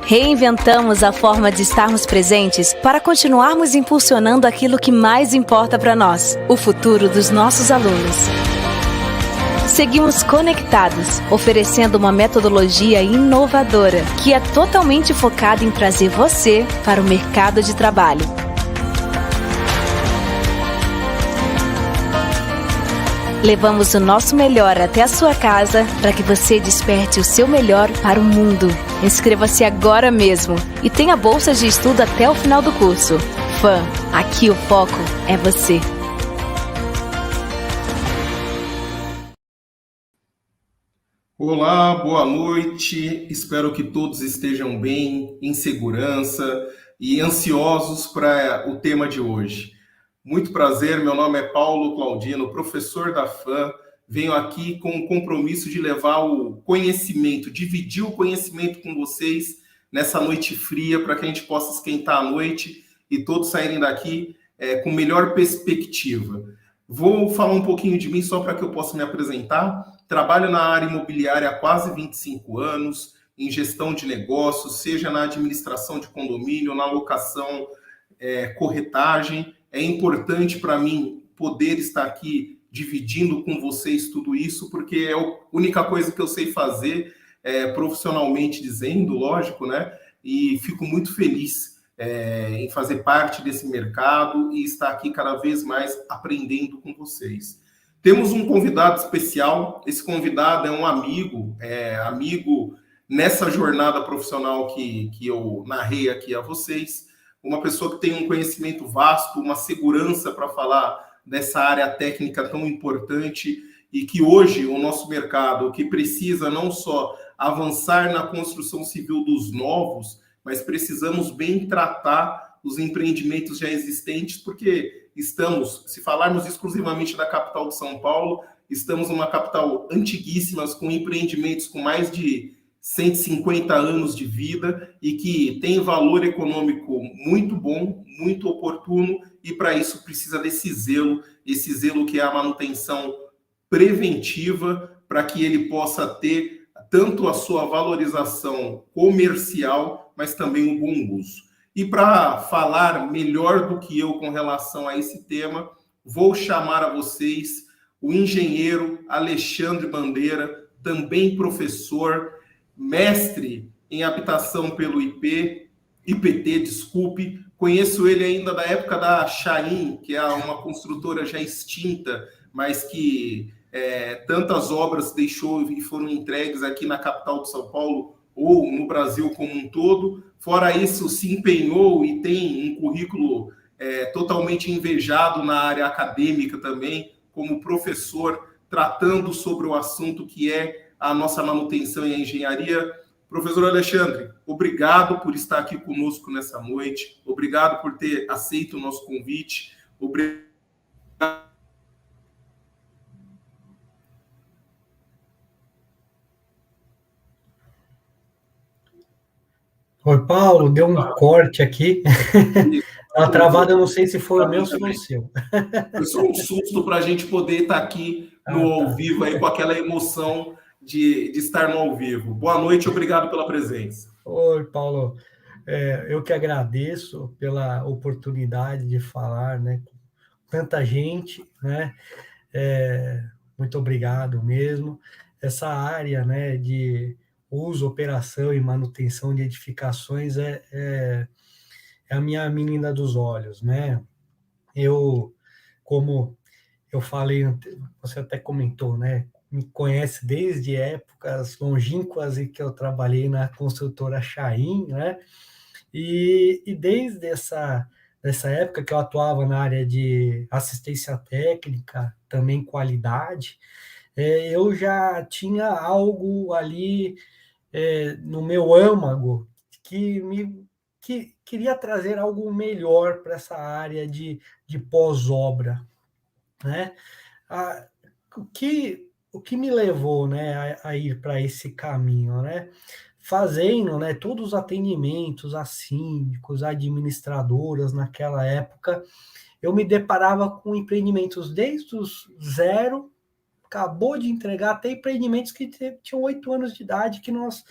Reinventamos a forma de estarmos presentes para continuarmos impulsionando aquilo que mais importa para nós, o futuro dos nossos alunos. Seguimos conectados, oferecendo uma metodologia inovadora que é totalmente focada em trazer você para o mercado de trabalho. Levamos o nosso melhor até a sua casa para que você desperte o seu melhor para o mundo. Inscreva-se agora mesmo e tenha bolsas de estudo até o final do curso. FAM, aqui o foco é você. Olá, boa noite. Espero que todos estejam bem, em segurança e ansiosos para o tema de hoje. Muito prazer, meu nome é Paulo Claudino, professor da FAM. Venho aqui com o compromisso de levar o conhecimento, dividir o conhecimento com vocês nessa noite fria, para que a gente possa esquentar a noite e todos saírem daqui com melhor perspectiva. Vou falar um pouquinho de mim só para que eu possa me apresentar. Trabalho na área imobiliária há quase 25 anos, em gestão de negócios, seja na administração de condomínio, na locação, corretagem. É importante para mim poder estar aqui dividindo com vocês tudo isso, porque é a única coisa que eu sei fazer, profissionalmente dizendo, lógico, né? E fico muito feliz em fazer parte desse mercado e estar aqui cada vez mais aprendendo com vocês. Temos um convidado especial. Esse convidado é um amigo nessa jornada profissional que eu narrei aqui a vocês. Uma pessoa que tem um conhecimento vasto, uma segurança para falar dessa área técnica tão importante e que hoje o nosso mercado, que precisa não só avançar na construção civil dos novos, mas precisamos bem tratar os empreendimentos já existentes, porque estamos, se falarmos exclusivamente da capital de São Paulo, estamos numa capital antiguíssima, com empreendimentos com mais de 150 anos de vida e que tem valor econômico muito bom, muito oportuno, e para isso precisa desse zelo, esse zelo que é a manutenção preventiva, para que ele possa ter tanto a sua valorização comercial, mas também o bom uso. E para falar melhor do que eu com relação a esse tema, vou chamar a vocês o engenheiro Alexandre Bandeira, também professor, mestre em habitação pelo IPT, desculpe. Conheço ele ainda da época da Chain, que é uma construtora já extinta, mas que tantas obras deixou e foram entregues aqui na capital de São Paulo ou no Brasil como um todo. Fora isso, se empenhou e tem um currículo totalmente invejado na área acadêmica também, como professor, tratando sobre o assunto que é a nossa manutenção e a engenharia. Professor Alexandre, obrigado por estar aqui conosco nessa noite, obrigado por ter aceito o nosso convite, obrigado. Oi, Paulo, deu um corte aqui, uma travada, eu não sei se foi o meu ou se foi o seu. Foi só um susto para a gente poder estar aqui no ao vivo, aí, com aquela emoção de estar no ao vivo. Boa noite, obrigado pela presença. Oi, Paulo. Eu que agradeço pela oportunidade de falar, né, com tanta gente, né? Muito obrigado mesmo. Essa área, né, de uso, operação e manutenção de edificações é a minha menina dos olhos, né? Como eu falei, você até comentou, né? Me conhece desde épocas longínquas em que eu trabalhei na construtora Chain, né? E desde dessa época que eu atuava na área de assistência técnica, também qualidade, eu já tinha algo ali no meu âmago que queria trazer algo melhor para essa área de pós-obra, né? O que me levou, né, a ir para esse caminho, né? Fazendo, né, todos os atendimentos a síndicos, administradoras naquela época, eu me deparava com empreendimentos desde os zero acabou de entregar, até empreendimentos que tinham 8 anos de idade, que nós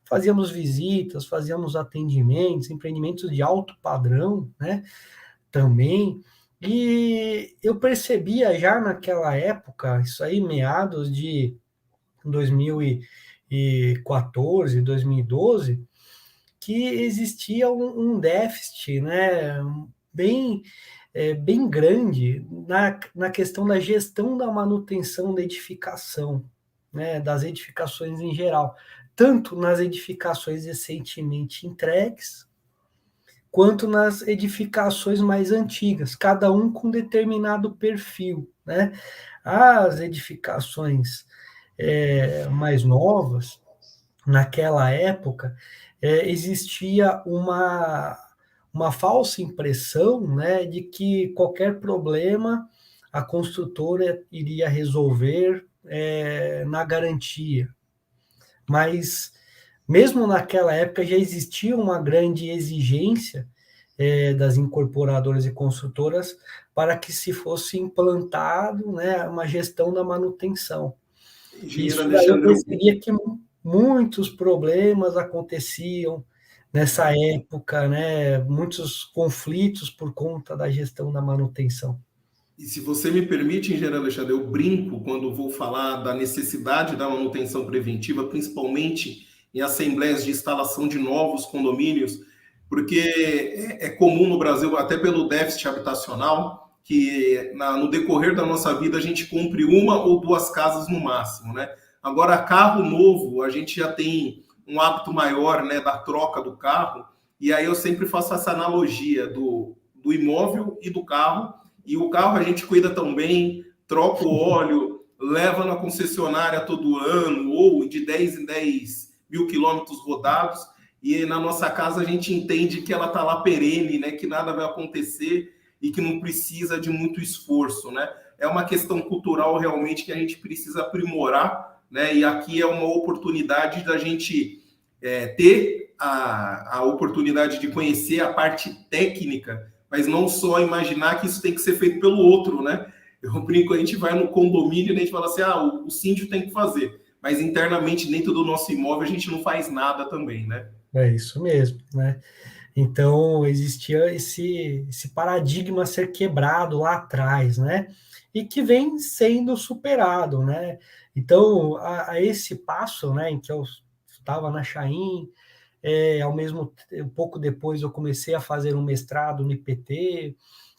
fazíamos visitas, fazíamos atendimentos, empreendimentos de alto padrão, né, também. E eu percebia já naquela época, isso aí, meados de 2014, 2012, que existia um déficit, né, bem, bem grande na questão da gestão da manutenção da edificação, né, das edificações em geral, tanto nas edificações recentemente entregues, quanto nas edificações mais antigas, cada um com determinado perfil, né? As edificações mais novas, naquela época, existia uma falsa impressão, né, de que qualquer problema a construtora iria resolver na garantia. Mas, mesmo naquela época, já existia uma grande exigência das incorporadoras e construtoras para que se fosse implantado, né, uma gestão da manutenção. Engenheiro Isso daí eu Alexandre, percebia que muitos problemas aconteciam nessa época, né? Muitos conflitos por conta da gestão da manutenção. e se você me permite, engenheiro Alexandre, eu brinco quando vou falar da necessidade da manutenção preventiva, principalmente em assembleias de instalação de novos condomínios, porque é comum no Brasil, até pelo déficit habitacional, que no decorrer da nossa vida a gente compre uma ou duas casas no máximo, né? Agora, carro novo, a gente já tem um hábito maior, né, da troca do carro, e aí eu sempre faço essa analogia do imóvel e do carro. E o carro a gente cuida tão bem, troca o óleo, leva na concessionária todo ano, ou de 10 em 10 mil quilômetros rodados, e na nossa casa a gente entende que ela está lá perene, né, que nada vai acontecer e que não precisa de muito esforço, né? É uma questão cultural realmente que a gente precisa aprimorar, né? E aqui é uma oportunidade da gente ter a oportunidade de conhecer a parte técnica, mas não só imaginar que isso tem que ser feito pelo outro, né? Eu brinco, a gente vai no condomínio e a gente fala assim, o síndico tem que fazer, mas internamente dentro do nosso imóvel a gente não faz nada também, né? É isso mesmo, né? Então, existia esse paradigma a ser quebrado lá atrás, né? E que vem sendo superado, né? Então, a esse passo, né, em que eu estava na Chain, um pouco depois eu comecei a fazer um mestrado no IPT,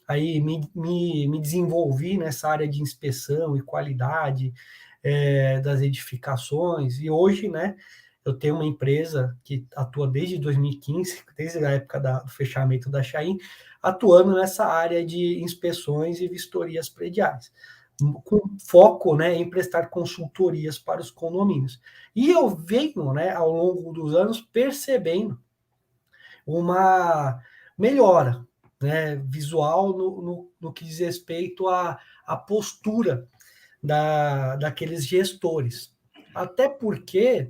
aí me desenvolvi nessa área de inspeção e qualidade das edificações, e hoje, né, eu tenho uma empresa que atua desde 2015, desde a época do fechamento da Chain, atuando nessa área de inspeções e vistorias prediais, com foco, né, em prestar consultorias para os condomínios. E eu venho, né, ao longo dos anos, percebendo uma melhora, né, visual no que diz respeito à postura daqueles gestores. Até porque,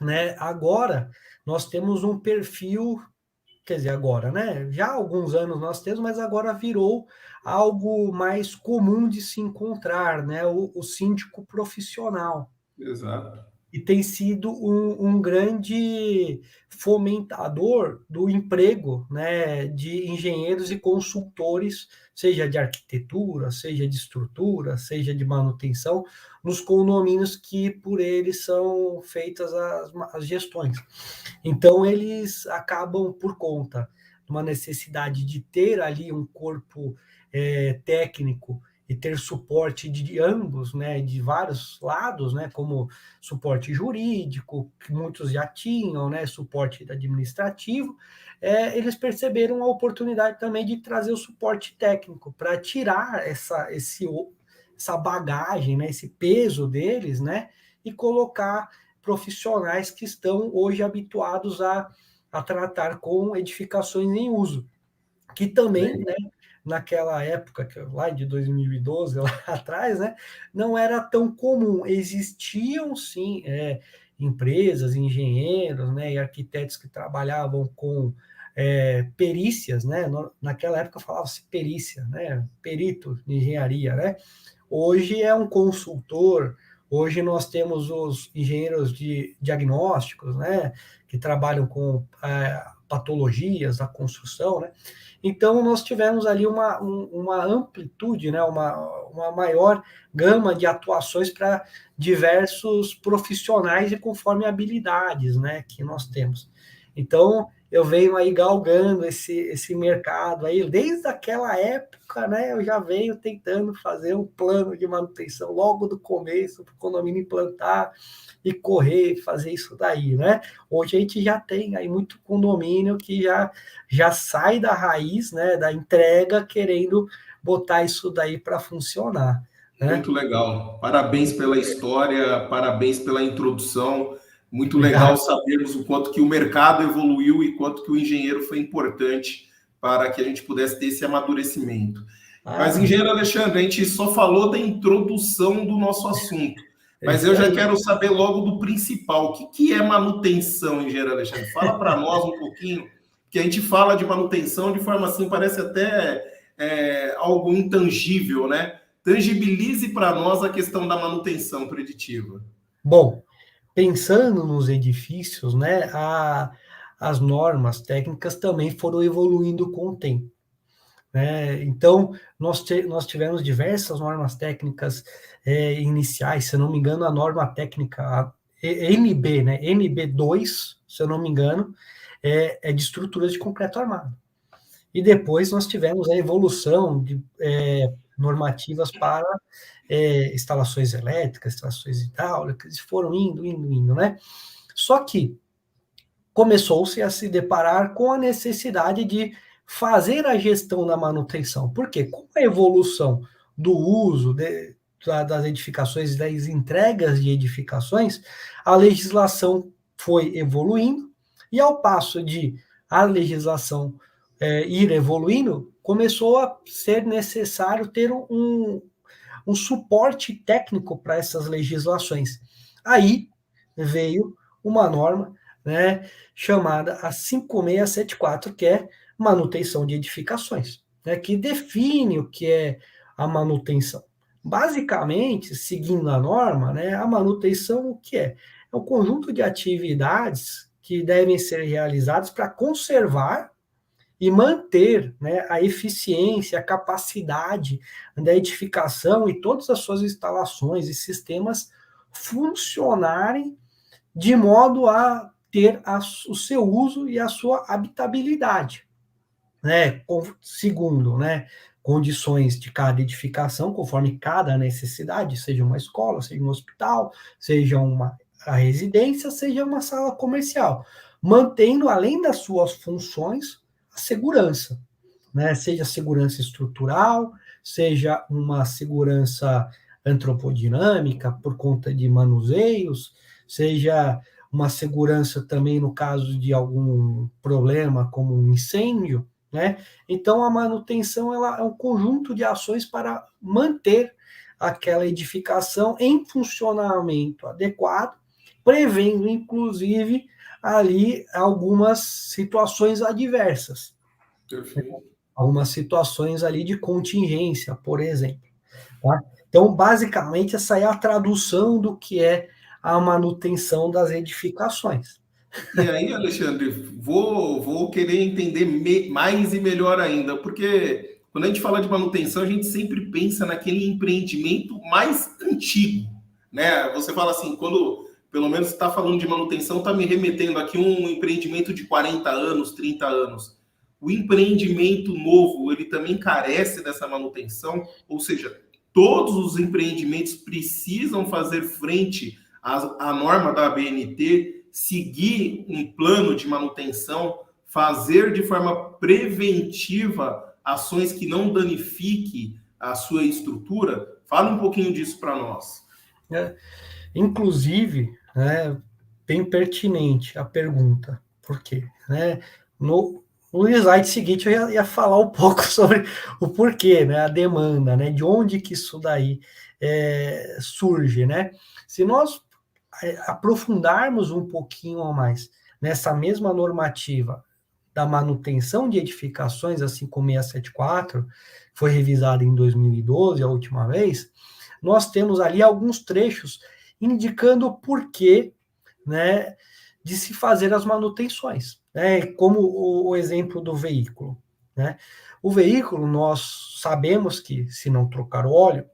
né, agora nós temos um perfil, quer dizer, agora, né? Já há alguns anos nós temos, mas agora virou algo mais comum de se encontrar, né? O síndico profissional. Exato. E tem sido um grande fomentador do emprego, né, de engenheiros e consultores, seja de arquitetura, seja de estrutura, seja de manutenção, nos condomínios que por eles são feitas as gestões. Então, eles acabam, por conta de uma necessidade de ter ali um corpo técnico e ter suporte de ambos, né, de vários lados, né, como suporte jurídico, que muitos já tinham, né, suporte administrativo, eles perceberam a oportunidade também de trazer o suporte técnico para tirar essa bagagem, né, esse peso deles, né, e colocar profissionais que estão hoje habituados a tratar com edificações em uso, que também, né, naquela época, lá de 2012, lá atrás, né, não era tão comum. Existiam, sim, empresas, engenheiros, né, e arquitetos que trabalhavam com perícias, né, naquela época falava-se perícia, né, perito de engenharia, né, hoje é um consultor. Hoje nós temos os engenheiros de diagnósticos, né, que trabalham com patologias da construção, né? Então, nós tivemos ali uma amplitude, né, uma maior gama de atuações para diversos profissionais e conforme habilidades, né, que nós temos. Então, eu venho aí galgando esse mercado aí, desde aquela época, né, eu já venho tentando fazer um plano de manutenção logo do começo, para o condomínio implantar e correr, fazer isso daí, né? Hoje a gente já tem aí muito condomínio que já sai da raiz, né, da entrega, querendo botar isso daí para funcionar, né? Muito legal. Parabéns pela história, parabéns pela introdução. Muito Obrigado. legal sabermos o quanto que o mercado evoluiu e quanto que o engenheiro foi importante para que a gente pudesse ter esse amadurecimento. Mas, engenheiro Alexandre, a gente só falou da introdução do nosso assunto. Mas eu já quero saber logo do principal. O que é manutenção, engenheiro Alexandre? Fala para nós um pouquinho, que a gente fala de manutenção de forma assim, parece até algo intangível, né? Tangibilize para nós a questão da manutenção preditiva. Bom, pensando nos edifícios, né, as normas técnicas também foram evoluindo com o tempo. Então, nós tivemos diversas normas técnicas iniciais, se eu não me engano, a norma técnica NB, né, NB2, se eu não me engano, é de estruturas de concreto armado. E depois nós tivemos a evolução de normativas para instalações elétricas, instalações hidráulicas, e foram indo, né? Só que começou-se a se deparar com a necessidade de fazer a gestão da manutenção. Por quê? Com a evolução do uso das edificações e das entregas de edificações, a legislação foi evoluindo, e ao passo de a legislação ir evoluindo, começou a ser necessário ter um suporte técnico para essas legislações. Aí veio uma norma, né, chamada a 5674, que é manutenção de edificações, né, que define o que é a manutenção. Basicamente, seguindo a norma, né, a manutenção, o que é? É um conjunto de atividades que devem ser realizadas para conservar e manter, né, a eficiência, a capacidade da edificação e todas as suas instalações e sistemas funcionarem de modo a ter o seu uso e a sua habitabilidade, né, segundo, né, condições de cada edificação, conforme cada necessidade, seja uma escola, seja um hospital, seja a residência, seja uma sala comercial, mantendo, além das suas funções, a segurança, né, seja segurança estrutural, seja uma segurança antropodinâmica por conta de manuseios, seja uma segurança também no caso de algum problema como um incêndio, né? Então a manutenção ela é um conjunto de ações para manter aquela edificação em funcionamento adequado, prevendo inclusive ali algumas situações adversas. Perfeito. Algumas situações ali de contingência, por exemplo. Tá? Então, basicamente, essa é a tradução do que é a manutenção das edificações. E aí, Alexandre, vou querer entender mais e melhor ainda, porque quando a gente fala de manutenção, a gente sempre pensa naquele empreendimento mais antigo, né? Você fala assim, quando pelo menos está falando de manutenção, está me remetendo aqui um empreendimento de 40 anos, 30 anos. O empreendimento novo, ele também carece dessa manutenção, ou seja, todos os empreendimentos precisam fazer frente à norma da ABNT, seguir um plano de manutenção, fazer de forma preventiva ações que não danifiquem a sua estrutura. Fala um pouquinho disso para nós. Inclusive, bem pertinente a pergunta, por quê? No slide seguinte eu ia falar um pouco sobre o porquê, né, a demanda, né, de onde que isso daí surge, né? Se nós aprofundarmos um pouquinho a mais nessa mesma normativa da manutenção de edificações, a 5674, foi revisada em 2012, a última vez, nós temos ali alguns trechos indicando o porquê, né, de se fazer as manutenções, né, como o exemplo do veículo, né? O veículo, nós sabemos que, se não trocar o óleo,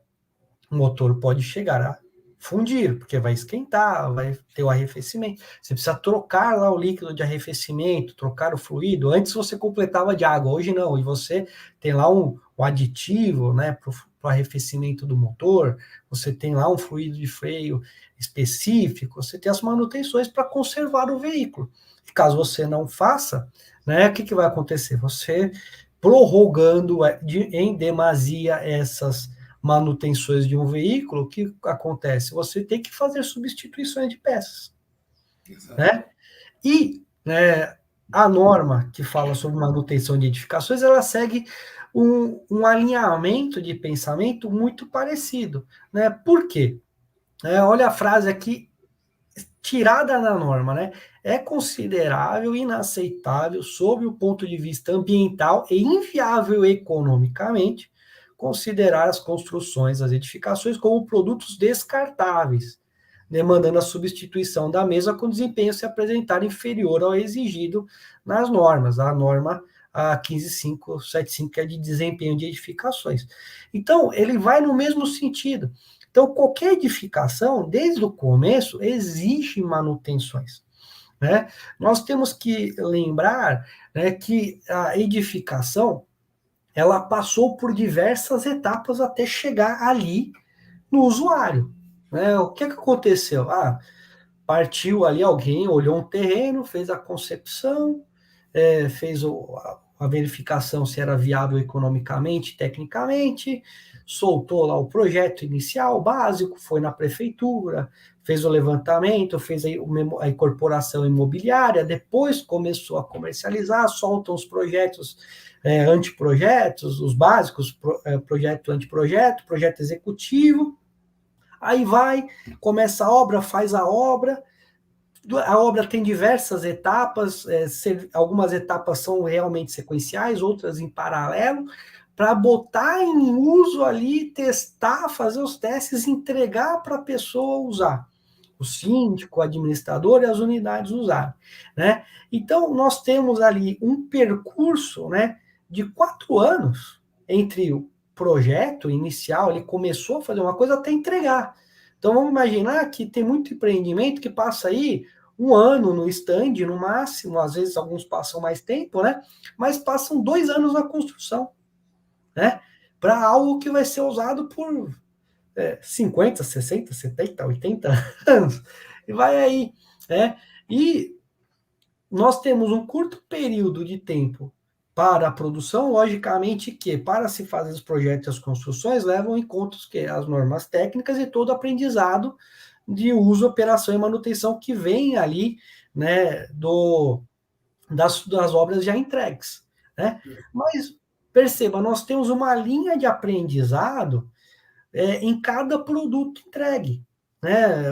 o motor pode chegar a fundir, porque vai esquentar, vai ter o arrefecimento. Você precisa trocar lá o líquido de arrefecimento, trocar o fluido. Antes você completava de água, hoje não. E você tem lá um aditivo, né, para o arrefecimento do motor, você tem lá um fluido de freio específico, você tem as manutenções para conservar o veículo. E caso você não faça, né, o que vai acontecer? Você prorrogando em demasia essas manutenções de um veículo, o que acontece? Você tem que fazer substituições de peças. Né? E a norma que fala sobre manutenção de edificações, ela segue um alinhamento de pensamento muito parecido. Né? Por quê? Olha a frase aqui, tirada na norma, né? É considerável inaceitável, sob o ponto de vista ambiental e inviável economicamente, considerar as construções, as edificações, como produtos descartáveis, demandando a substituição da mesma com desempenho se apresentar inferior ao exigido nas normas, a norma a 15575, que é de desempenho de edificações. Então, ele vai no mesmo sentido. Então, qualquer edificação, desde o começo, exige manutenções. Né? Nós temos que lembrar, né, que a edificação, ela passou por diversas etapas até chegar ali no usuário. Né? O que aconteceu? Partiu ali alguém, olhou um terreno, fez a concepção, fez a verificação se era viável economicamente, tecnicamente, soltou lá o projeto inicial, básico, foi na prefeitura, fez o levantamento, fez a incorporação imobiliária, depois começou a comercializar, soltam os projetos anteprojetos, os básicos, projeto anteprojeto, projeto executivo, aí começa a obra, faz a obra tem diversas etapas, algumas etapas são realmente sequenciais, outras em paralelo, para botar em uso ali, testar, fazer os testes, entregar para a pessoa usar. O síndico, o administrador e as unidades usarem. Né? Então, nós temos ali um percurso, né, de 4 anos entre o projeto inicial, ele começou a fazer uma coisa até entregar. Então, vamos imaginar que tem muito empreendimento que passa aí 1 ano no stand, no máximo, às vezes alguns passam mais tempo, né? Mas passam 2 anos na construção, né? Para algo que vai ser usado por 50, 60, 70, 80 anos. E vai aí, né? E nós temos um curto período de tempo para a produção, logicamente que para se fazer os projetos e as construções levam em conta as normas técnicas e todo o aprendizado de uso, operação e manutenção que vem ali, né, das obras já entregues, né? Mas perceba, nós temos uma linha de aprendizado em cada produto entregue, né?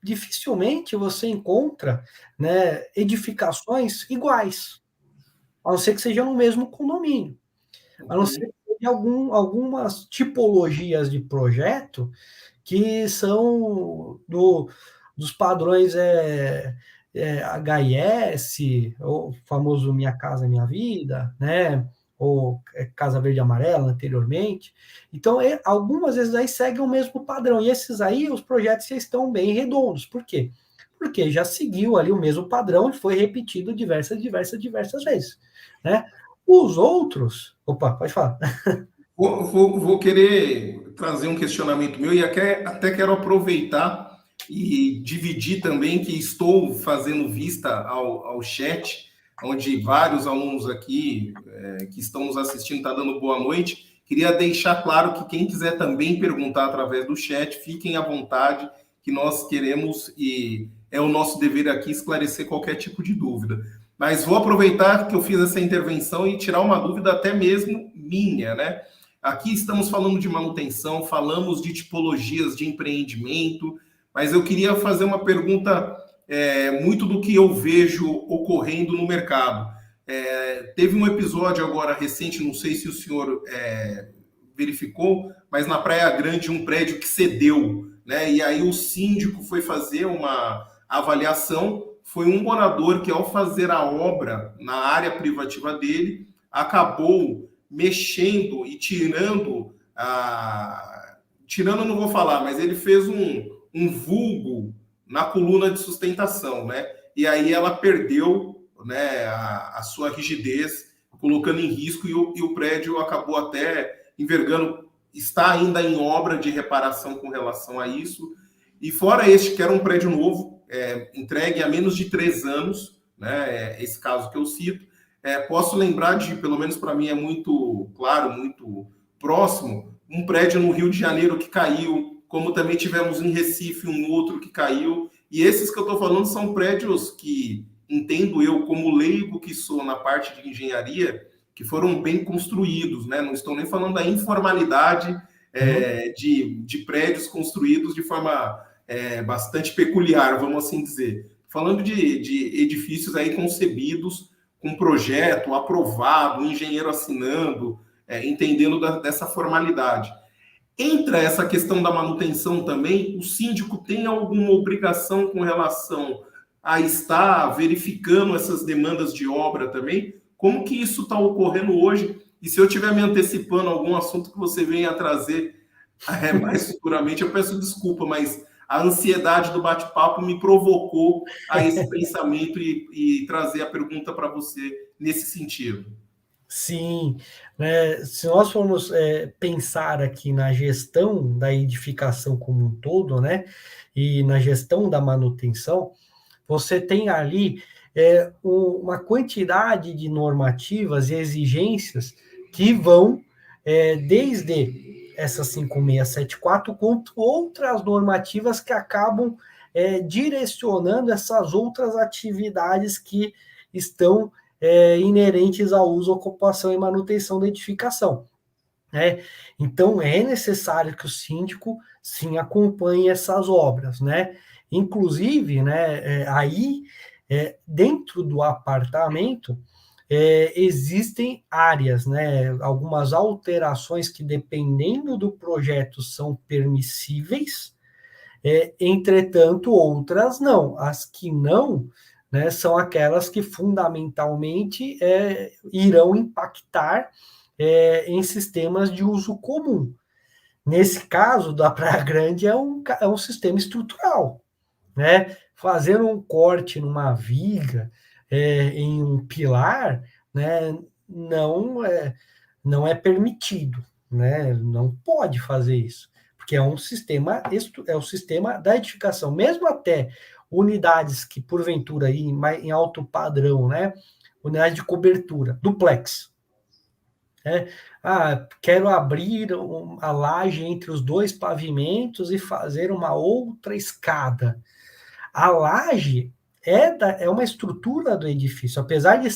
Dificilmente você encontra, né, edificações iguais, a não ser que seja no mesmo condomínio, a não ser que tenha algumas tipologias de projeto que são dos padrões HIS, o famoso Minha Casa Minha Vida, né? Ou Casa Verde e Amarela anteriormente. Então, algumas vezes aí seguem o mesmo padrão, e esses aí, os projetos já estão bem redondos. Por quê? Porque já seguiu ali o mesmo padrão e foi repetido diversas vezes. Né? Os outros... Opa, pode falar. Vou querer trazer um questionamento meu e até quero aproveitar e dividir também que estou fazendo vista ao chat, onde vários alunos aqui que estão nos assistindo estão dando boa noite. Queria deixar claro que quem quiser também perguntar através do chat, fiquem à vontade, que nós queremos e é o nosso dever aqui esclarecer qualquer tipo de dúvida. Mas vou aproveitar que eu fiz essa intervenção e tirar uma dúvida até mesmo minha, né? Aqui estamos falando de manutenção, falamos de tipologias de empreendimento, mas eu queria fazer uma pergunta muito do que eu vejo ocorrendo no mercado. Teve um episódio agora recente, não sei se o senhor verificou, mas na Praia Grande um prédio que cedeu, né? E aí o síndico foi fazer uma avaliação, foi um morador que, ao fazer a obra na área privativa dele, acabou mexendo e tirando, tirando não vou falar, mas ele fez um vulgo na coluna de sustentação, né? E aí ela perdeu, né, a sua rigidez, colocando em risco, e o prédio acabou até envergando, está ainda em obra de reparação com relação a isso. E fora este, que era um prédio novo, entregue há menos de 3 anos, né, esse caso que eu cito, posso lembrar de, pelo menos para mim é muito claro, muito próximo, um prédio no Rio de Janeiro que caiu, como também tivemos em Recife um outro que caiu, e esses que eu estou falando são prédios que, entendo eu, como leigo que sou na parte de engenharia, que foram bem construídos, né? Não estou nem falando da informalidade de prédios construídos de forma bastante peculiar, vamos assim dizer. Falando de edifícios aí concebidos com projeto aprovado, um engenheiro assinando, entendendo dessa formalidade. Entra essa questão da manutenção também, o síndico tem alguma obrigação com relação a estar verificando essas demandas de obra também? Como que isso está ocorrendo hoje? E se eu estiver me antecipando a algum assunto que você venha a trazer mais futuramente, eu peço desculpa, mas a ansiedade do bate-papo me provocou a esse pensamento e trazer a pergunta para você nesse sentido. Sim, né? Se nós formos pensar aqui na gestão da edificação como um todo, né, e na gestão da manutenção, você tem ali uma quantidade de normativas e exigências que vão desde essa 5674, quanto outras normativas que acabam direcionando essas outras atividades que estão inerentes ao uso, ocupação e manutenção da edificação. Né? Então, é necessário que o síndico, sim, acompanhe essas obras, né? Inclusive, né, dentro do apartamento, existem áreas, né, algumas alterações que, dependendo do projeto, são permissíveis, entretanto, outras não. As que não, né, são aquelas que fundamentalmente irão impactar em sistemas de uso comum. Nesse caso, da Praia Grande é um sistema estrutural, né? Fazer um corte numa viga, em um pilar, né, não é permitido, né? Não pode fazer isso, porque é um sistema da edificação, mesmo até unidades que, porventura, em alto padrão, né? Unidade de cobertura, duplex. Quero abrir a laje entre os 2 pavimentos e fazer uma outra escada. A laje é uma estrutura do edifício, apesar de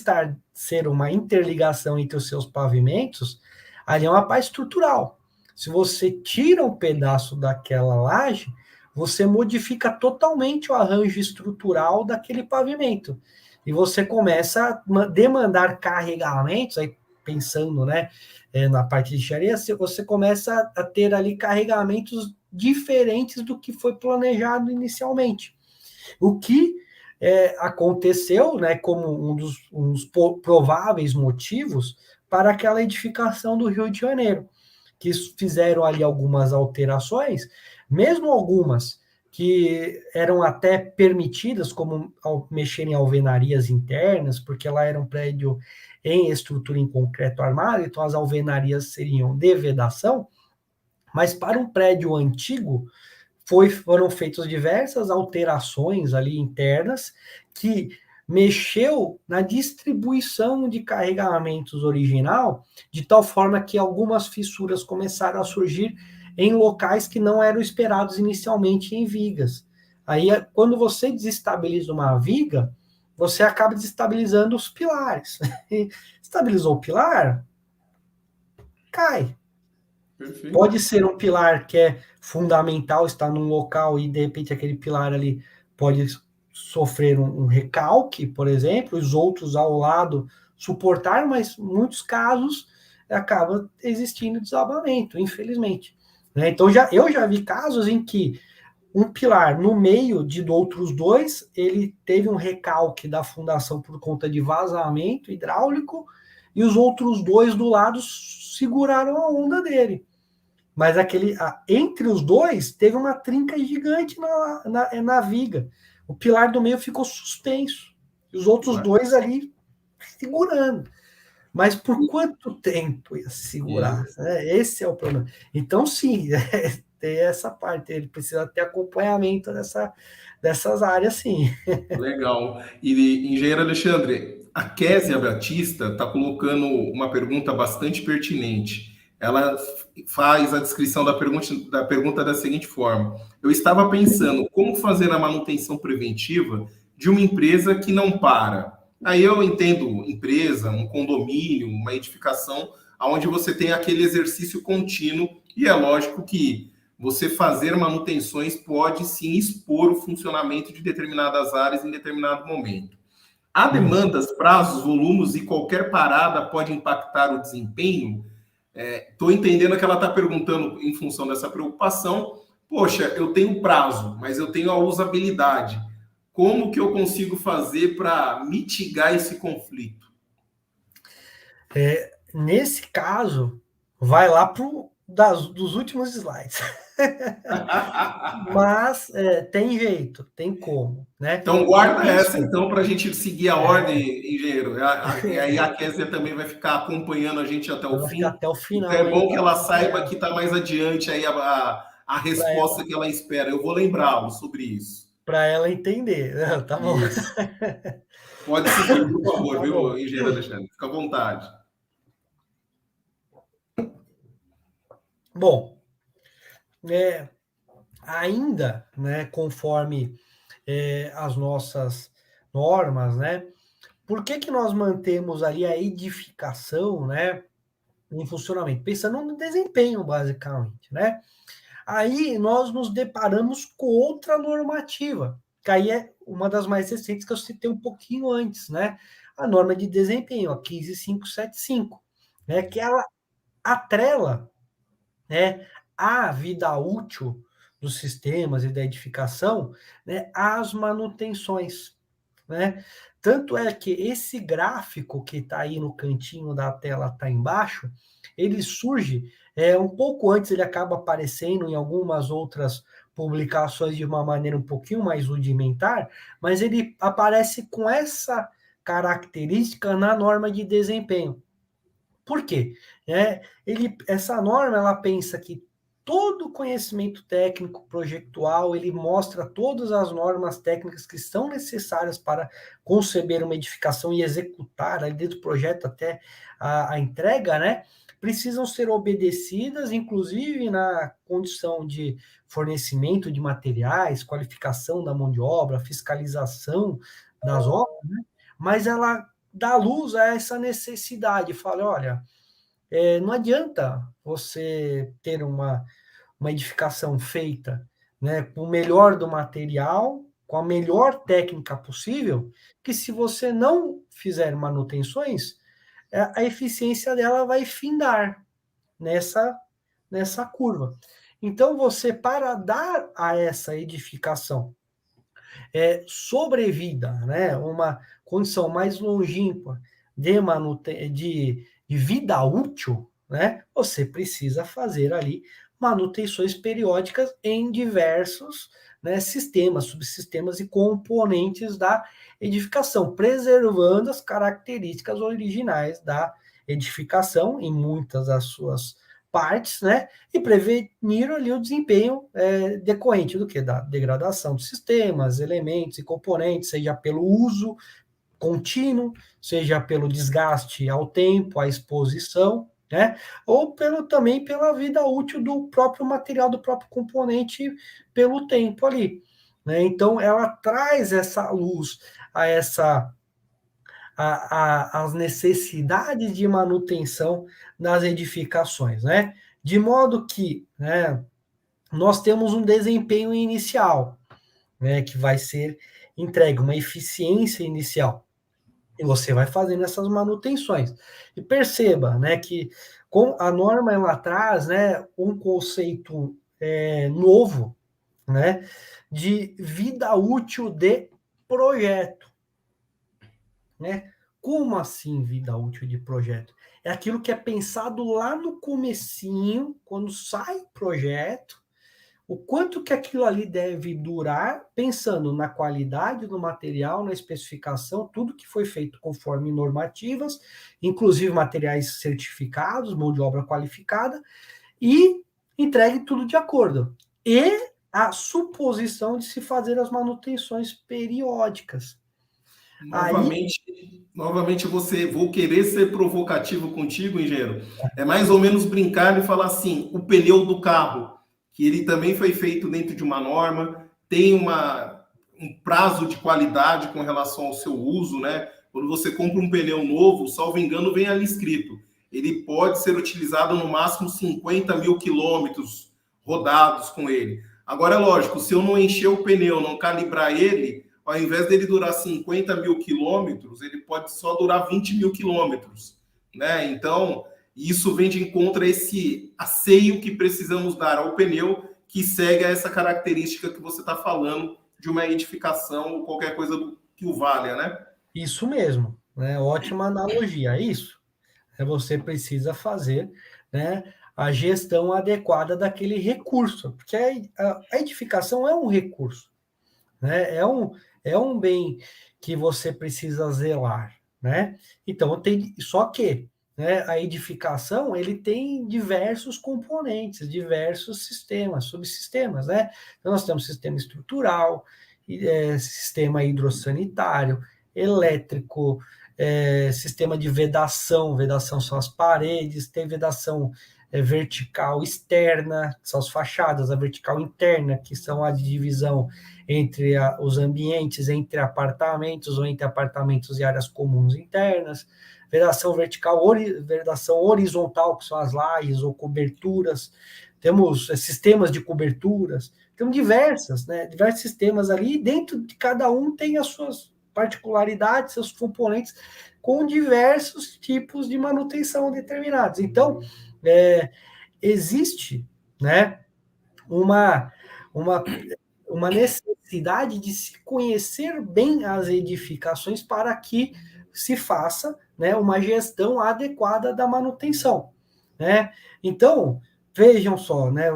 ser uma interligação entre os seus pavimentos, ali é uma parte estrutural. Se você tira um pedaço daquela laje, você modifica totalmente o arranjo estrutural daquele pavimento. E você começa a demandar carregamentos, aí pensando, né, na parte de engenharia, você começa a ter ali carregamentos diferentes do que foi planejado inicialmente. O que aconteceu, né, como um dos prováveis motivos para aquela edificação do Rio de Janeiro, que fizeram ali algumas alterações, mesmo algumas que eram até permitidas, como mexer em alvenarias internas, porque lá era um prédio em estrutura em concreto armado, então as alvenarias seriam de vedação, mas para um prédio antigo, foram feitas diversas alterações ali internas que mexeu na distribuição de carregamentos original, de tal forma que algumas fissuras começaram a surgir em locais que não eram esperados inicialmente em vigas. Aí, quando você desestabiliza uma viga, você acaba desestabilizando os pilares. Estabilizou o pilar, cai. Perfeito. Pode ser um pilar que é fundamental, está num local e, de repente, aquele pilar ali pode sofrer um recalque, por exemplo, os outros ao lado suportar, mas, em muitos casos, acaba existindo desabamento, infelizmente. Né? Então, eu já vi casos em que um pilar no meio de outros dois, ele teve um recalque da fundação por conta de vazamento hidráulico, e os outros dois do lado seguraram a onda dele. Mas entre os dois, teve uma trinca gigante na viga. O pilar do meio ficou suspenso. E os outros dois ali segurando. Mas por quanto tempo ia segurar? Esse é o problema. Então, sim, tem essa parte. Ele precisa ter acompanhamento dessas áreas, sim. Legal. E, engenheiro Alexandre, a Késia Batista está colocando uma pergunta bastante pertinente. Ela faz a descrição da pergunta da seguinte forma: eu estava pensando como fazer a manutenção preventiva de uma empresa que não para. Aí eu entendo empresa, um condomínio, uma edificação, onde você tem aquele exercício contínuo, e é lógico que você fazer manutenções pode sim expor o funcionamento de determinadas áreas em determinado momento. Há demandas, prazos, volumes e qualquer parada pode impactar o desempenho? Estou entendendo que ela está perguntando em função dessa preocupação. Poxa, eu tenho prazo, mas eu tenho a usabilidade. Como que eu consigo fazer para mitigar esse conflito? Nesse caso, vai lá dos últimos slides. Mas tem jeito, tem como, né? Então guarda essa então para a gente seguir a ordem, engenheiro. E aí a Késia também vai ficar acompanhando a gente até o fim. Até o final. Então é bom que ela saiba que está mais adiante aí a resposta que ela espera. Eu vou lembrá-lo sobre isso. Para ela entender. Tá bom. Isso. Pode seguir, por favor, viu, engenheiro Alexandre? Fica à vontade. Bom, ainda, né, conforme as nossas normas, né, por que nós mantemos ali a edificação, né, em funcionamento? Pensando no desempenho, basicamente, né? Aí nós nos deparamos com outra normativa, que aí é uma das mais recentes que eu citei um pouquinho antes, né? A norma de desempenho, a 15575, né? Que ela atrela, né, a vida útil dos sistemas e da edificação, né, às manutenções, né? Tanto é que esse gráfico que está aí no cantinho da tela, está embaixo, ele surge um pouco antes, ele acaba aparecendo em algumas outras publicações de uma maneira um pouquinho mais rudimentar, mas ele aparece com essa característica na norma de desempenho. Por quê? Essa norma, ela pensa que todo conhecimento técnico projetual, ele mostra todas as normas técnicas que são necessárias para conceber uma edificação e executar, aí desde o projeto até a entrega, né? Precisam ser obedecidas, inclusive na condição de fornecimento de materiais, qualificação da mão de obra, fiscalização das obras, né? Mas ela dá luz a essa necessidade, fala, olha, não adianta você ter uma edificação feita, né, com o melhor do material, com a melhor técnica possível, que se você não fizer manutenções, a eficiência dela vai findar nessa curva. Então, você, para dar a essa edificação sobrevida, né, uma condição mais longínqua de vida útil, né, você precisa fazer ali manutenções periódicas em diversos, né, sistemas, subsistemas e componentes da edificação, preservando as características originais da edificação em muitas das suas partes, né, e prevenir ali o desempenho decorrente do que? Da degradação dos sistemas, elementos e componentes, seja pelo uso contínuo, seja pelo desgaste ao tempo, à exposição, né, ou também pela vida útil do próprio material, do próprio componente, pelo tempo ali. Né? Então, ela traz essa luz as necessidades de manutenção nas edificações, né? De modo que, né, nós temos um desempenho inicial, né, que vai ser entregue, uma eficiência inicial. E você vai fazendo essas manutenções. E perceba, né, que A norma ela traz, né, um conceito novo, né, de vida útil de projeto, né? Como assim vida útil de projeto? É aquilo que é pensado lá no comecinho, quando sai o projeto, o quanto que aquilo ali deve durar, pensando na qualidade do material, na especificação, tudo que foi feito conforme normativas, inclusive materiais certificados, mão de obra qualificada, e entregue tudo de acordo. E a suposição de se fazer as manutenções periódicas. Novamente vou querer ser provocativo contigo, engenheiro. É mais ou menos brincar e falar assim, o pneu do carro, que ele também foi feito dentro de uma norma, tem um prazo de qualidade com relação ao seu uso, né? Quando você compra um pneu novo, salvo engano, vem ali escrito, ele pode ser utilizado no máximo 50 mil quilômetros rodados com ele. Agora, é lógico, se eu não encher o pneu, não calibrar ele, ao invés dele durar 50 mil quilômetros, ele pode só durar 20 mil quilômetros, né? Então, isso vem de encontro a esse asseio que precisamos dar ao pneu, que segue a essa característica que você está falando de uma edificação ou qualquer coisa que o valha, né? Isso mesmo, né? Ótima analogia, é isso. Você precisa fazer, né, a gestão adequada daquele recurso, porque a edificação é um recurso, né? É um bem que você precisa zelar, né? Então só que, né, a edificação ele tem diversos componentes, diversos sistemas, subsistemas, né? Então nós temos sistema estrutural, sistema hidrossanitário, elétrico, sistema de vedação são as paredes, tem vedação vertical externa, que são as fachadas, a vertical interna, que são a divisão entre os ambientes, entre apartamentos ou entre apartamentos e áreas comuns internas, vedação vertical, vedação horizontal, que são as lajes ou coberturas, temos sistemas de coberturas, temos diversos sistemas ali, e dentro de cada um tem as suas particularidades, seus componentes, com diversos tipos de manutenção determinados. Então, existe, né, uma necessidade de se conhecer bem as edificações para que se faça, né, uma gestão adequada da manutenção, né? Então, vejam só, né,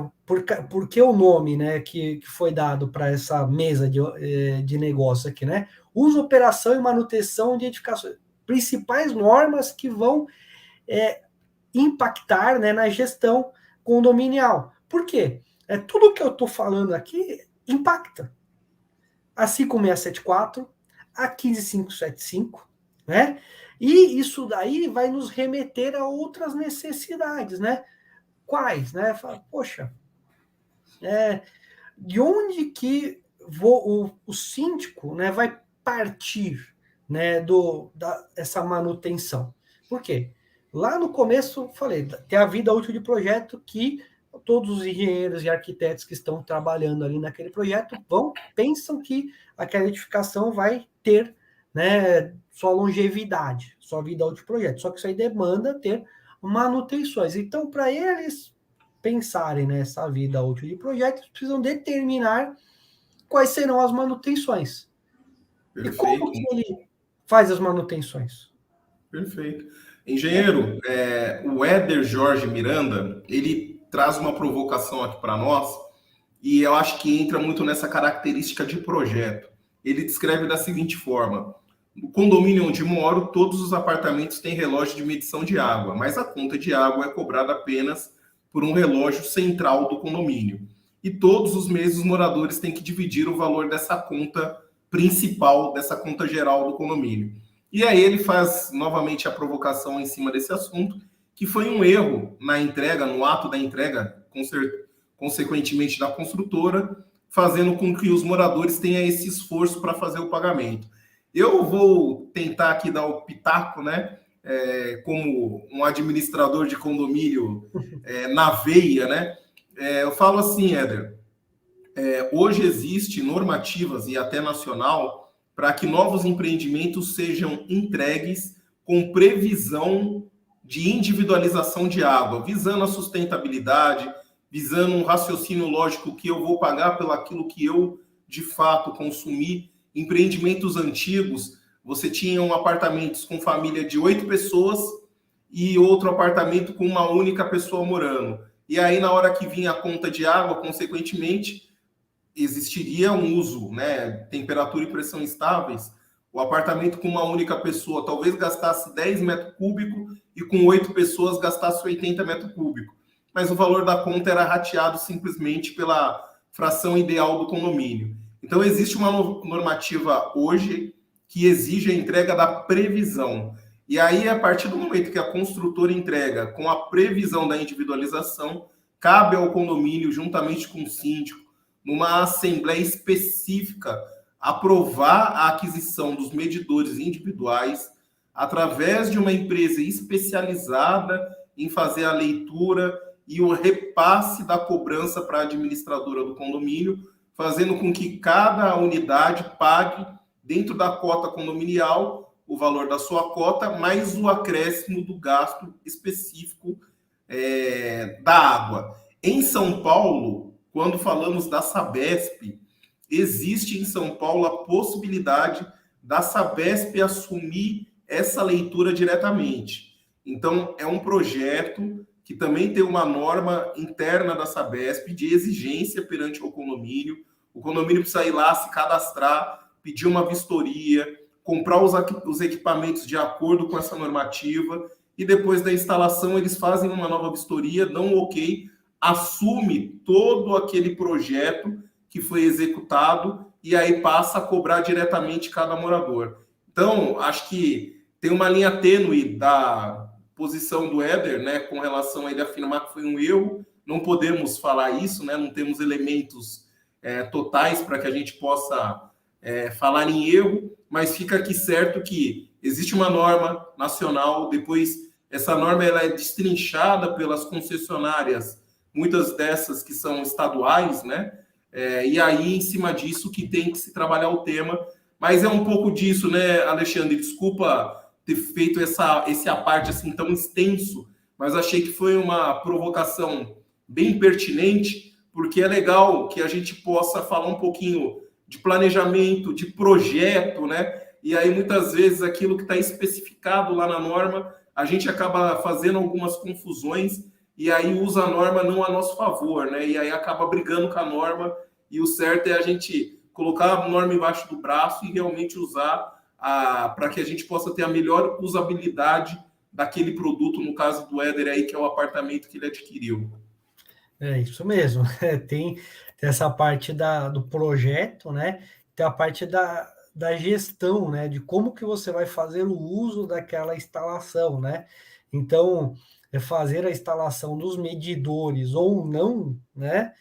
por que o nome, né, que foi dado para essa mesa de negócio aqui, né? Uso, operação e manutenção de edificações. Principais normas que vão impactar, né, na gestão condominial. Por quê? Tudo que eu estou falando aqui impacta. A 5674, a 15575, né? E isso daí vai nos remeter a outras necessidades, né? Quais, né? Fala, poxa, de onde que o síndico, né, vai partir, né, essa manutenção? Por quê? Lá no começo, falei, tem a vida útil de projeto que todos os engenheiros e arquitetos que estão trabalhando ali naquele projeto pensam que aquela edificação vai ter, né, sua longevidade, sua vida útil de projeto. Só que isso aí demanda ter manutenções. Então, para eles pensarem nessa vida útil de projeto, eles precisam determinar quais serão as manutenções. Perfeito. E como que ele faz as manutenções? Perfeito. Engenheiro, o Éder Jorge Miranda, ele traz uma provocação aqui para nós, e eu acho que entra muito nessa característica de projeto. Ele descreve da seguinte forma: no condomínio onde moro, todos os apartamentos têm relógio de medição de água, mas a conta de água é cobrada apenas por um relógio central do condomínio. E todos os meses os moradores têm que dividir o valor dessa conta principal, dessa conta geral do condomínio. E aí ele faz novamente a provocação em cima desse assunto, que foi um erro na entrega, no ato da entrega, consequentemente da construtora, fazendo com que os moradores tenham esse esforço para fazer o pagamento. Eu vou tentar aqui dar o pitaco, né? Como um administrador de condomínio na veia, né? Eu falo assim, Éder, hoje existe normativas e até nacional para que novos empreendimentos sejam entregues com previsão de individualização de água, visando a sustentabilidade, visando um raciocínio lógico que eu vou pagar pelo aquilo que eu, de fato, consumi. Empreendimentos antigos, você tinha apartamentos com família de 8 pessoas e outro apartamento com uma única pessoa morando. E aí, na hora que vinha a conta de água, consequentemente, existiria um uso, né? Temperatura e pressão estáveis. O apartamento com uma única pessoa talvez gastasse 10 metros cúbicos e com 8 pessoas gastasse 80 metros cúbicos. Mas o valor da conta era rateado simplesmente pela fração ideal do condomínio. Então, existe uma normativa hoje que exige a entrega da previsão. E aí, a partir do momento que a construtora entrega com a previsão da individualização, cabe ao condomínio, juntamente com o síndico, numa assembleia específica, aprovar a aquisição dos medidores individuais através de uma empresa especializada em fazer a leitura e o repasse da cobrança para a administradora do condomínio, fazendo com que cada unidade pague, dentro da cota condominial, o valor da sua cota, mais o acréscimo do gasto específico da água. Em São Paulo, quando falamos da Sabesp, existe em São Paulo a possibilidade da Sabesp assumir essa leitura diretamente. Então, é um projeto que também tem uma norma interna da Sabesp de exigência perante o condomínio precisa ir lá, se cadastrar, pedir uma vistoria, comprar os equipamentos de acordo com essa normativa, e depois da instalação eles fazem uma nova vistoria, dão um ok, assume todo aquele projeto que foi executado e aí passa a cobrar diretamente cada morador. Então, acho que tem uma linha tênue da posição do Éder, né, com relação a ele afirmar que foi um erro. Não podemos falar isso, né, não temos elementos totais para que a gente possa falar em erro, mas fica aqui certo que existe uma norma nacional, depois essa norma ela é destrinchada pelas concessionárias, muitas dessas que são estaduais, né? E aí, em cima disso, que tem que se trabalhar o tema. Mas é um pouco disso, né, Alexandre? Desculpa ter feito esse aparte assim tão extenso, mas achei que foi uma provocação bem pertinente, porque é legal que a gente possa falar um pouquinho de planejamento, de projeto, né? E aí, muitas vezes, aquilo que está especificado lá na norma, a gente acaba fazendo algumas confusões e aí usa a norma não a nosso favor, né? E aí acaba brigando com a norma, e o certo é a gente colocar a norma embaixo do braço e realmente usar para que a gente possa ter a melhor usabilidade daquele produto, no caso do Éder aí, que é o apartamento que ele adquiriu. É isso mesmo. Tem essa parte do projeto, né? Tem a parte da gestão, né? De como que você vai fazer o uso daquela instalação, né? Então, fazer a instalação dos medidores ou não, né?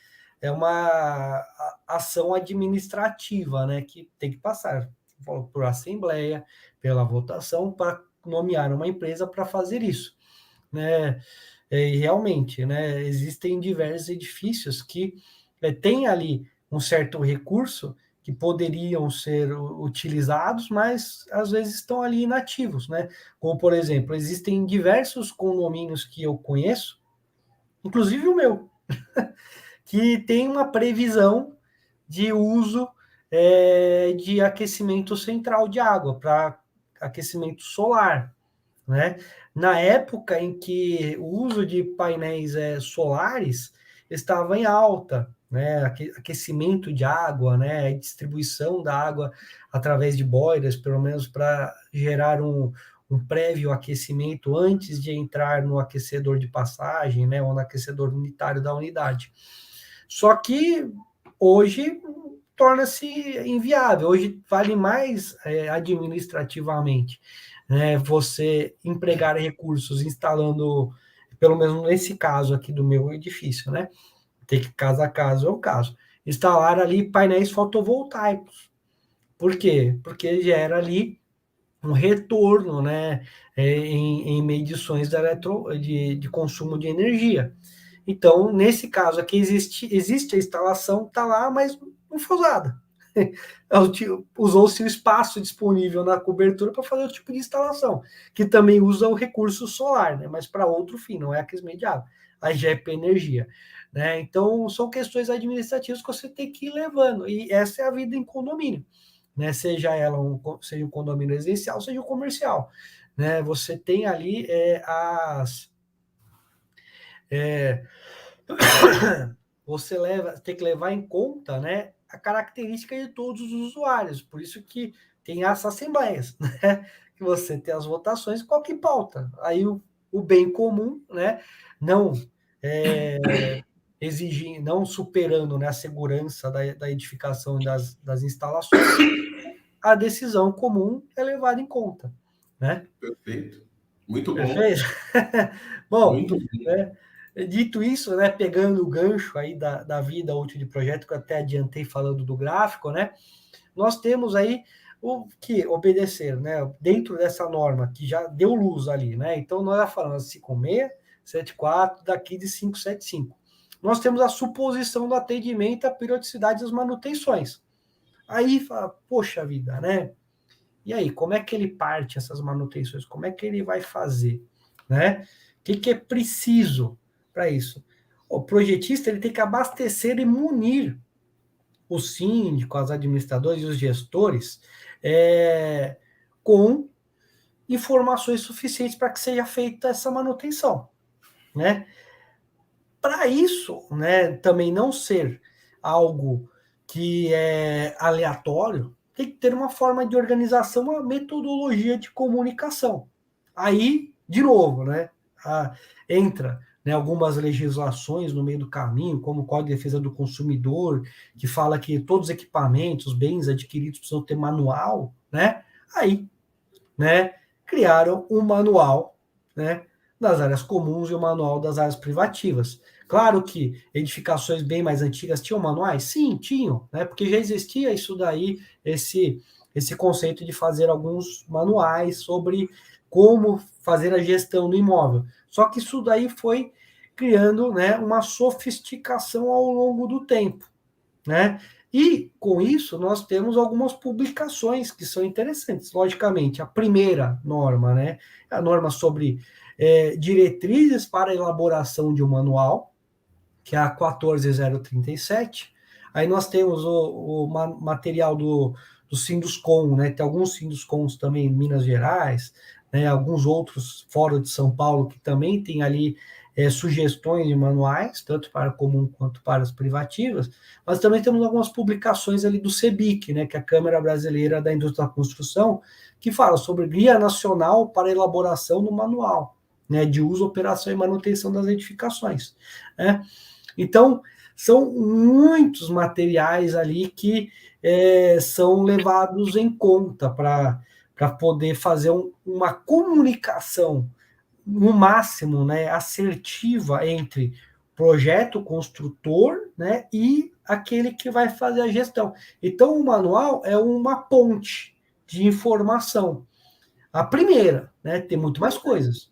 É uma ação administrativa, né? Que tem que passar por assembleia, pela votação, para nomear uma empresa para fazer isso, né? E realmente, né, existem diversos edifícios que têm ali um certo recurso que poderiam ser utilizados, mas às vezes estão ali inativos, né? Como, por exemplo, existem diversos condomínios que eu conheço, inclusive o meu, que tem uma previsão de uso de aquecimento central de água para aquecimento solar, né? Na época em que o uso de painéis solares estava em alta, né? Aquecimento de água, né? Distribuição da água através de boilers, pelo menos para gerar um prévio aquecimento antes de entrar no aquecedor de passagem, né? Ou no aquecedor unitário da unidade. Só que hoje torna-se inviável, hoje vale mais administrativamente, né, você empregar recursos instalando, pelo menos nesse caso aqui do meu edifício, né? Tem que caso a caso é o caso. Instalar ali painéis fotovoltaicos. Por quê? Porque gera ali um retorno, né, em medições de consumo de energia. Então, nesse caso aqui, existe a instalação, está lá, mas não foi usada. usou-se o espaço disponível na cobertura para fazer o tipo de instalação, que também usa o recurso solar, né? Mas para outro fim, não é aquecimento de água, aí já é para energia. Né? Então, são questões administrativas que você tem que ir levando, e essa é a vida em condomínio. Né, seja seja um condomínio residencial, seja um comercial, né? Você tem ali você tem que levar em conta, né, a característica de todos os usuários. Por isso que tem as assembleias, né? Que você tem as votações, qual que pauta? Aí o bem comum, né? Não não superando, né, a segurança da edificação das instalações, a decisão comum é levada em conta, né? Perfeito. Muito bom. Perfeito? Bom, Muito bom. né, dito isso, né, pegando o gancho aí da vida útil de projeto, que eu até adiantei falando do gráfico, né, nós temos aí o que obedecer, né, dentro dessa norma, que já deu luz ali, né, então nós já falamos 56, 74, daqui de 575. Nós temos a suposição do atendimento à periodicidade das manutenções. Aí fala, poxa vida, né? E aí, como é que ele parte essas manutenções? Como é que ele vai fazer? Né? O que é preciso para isso? O projetista ele tem que abastecer e munir o síndico, os administradores e os gestores com informações suficientes para que seja feita essa manutenção. Né? Para isso, né, também não ser algo que é aleatório, tem que ter uma forma de organização, uma metodologia de comunicação. Aí, de novo, né, entra, né, algumas legislações no meio do caminho, como o Código de Defesa do Consumidor, que fala que todos os equipamentos, bens adquiridos precisam ter manual, né? Aí, né, criaram um manual, né, das áreas comuns e o manual das áreas privativas. Claro que edificações bem mais antigas tinham manuais? Sim, tinham, né? Porque já existia isso daí, esse conceito de fazer alguns manuais sobre como fazer a gestão do imóvel. Só que isso daí foi criando, né, uma sofisticação ao longo do tempo, né? E, com isso, nós temos algumas publicações que são interessantes. Logicamente, a primeira norma, né, é a norma sobre diretrizes para a elaboração de um manual, que é a 14037. Aí nós temos o material do Sinduscom, né? Tem alguns Sinduscoms também em Minas Gerais, né? Alguns outros fora de São Paulo que também tem ali sugestões de manuais, tanto para comum quanto para as privativas, mas também temos algumas publicações ali do CEBIC, né? Que é a Câmara Brasileira da Indústria da Construção, que fala sobre Guia Nacional para a Elaboração do Manual, né? De uso, operação e manutenção das edificações, né? Então, são muitos materiais ali que são levados em conta para poder fazer uma comunicação no máximo, né, assertiva entre projeto construtor, né, e aquele que vai fazer a gestão. Então, o manual é uma ponte de informação. A primeira, né, tem muito mais coisas.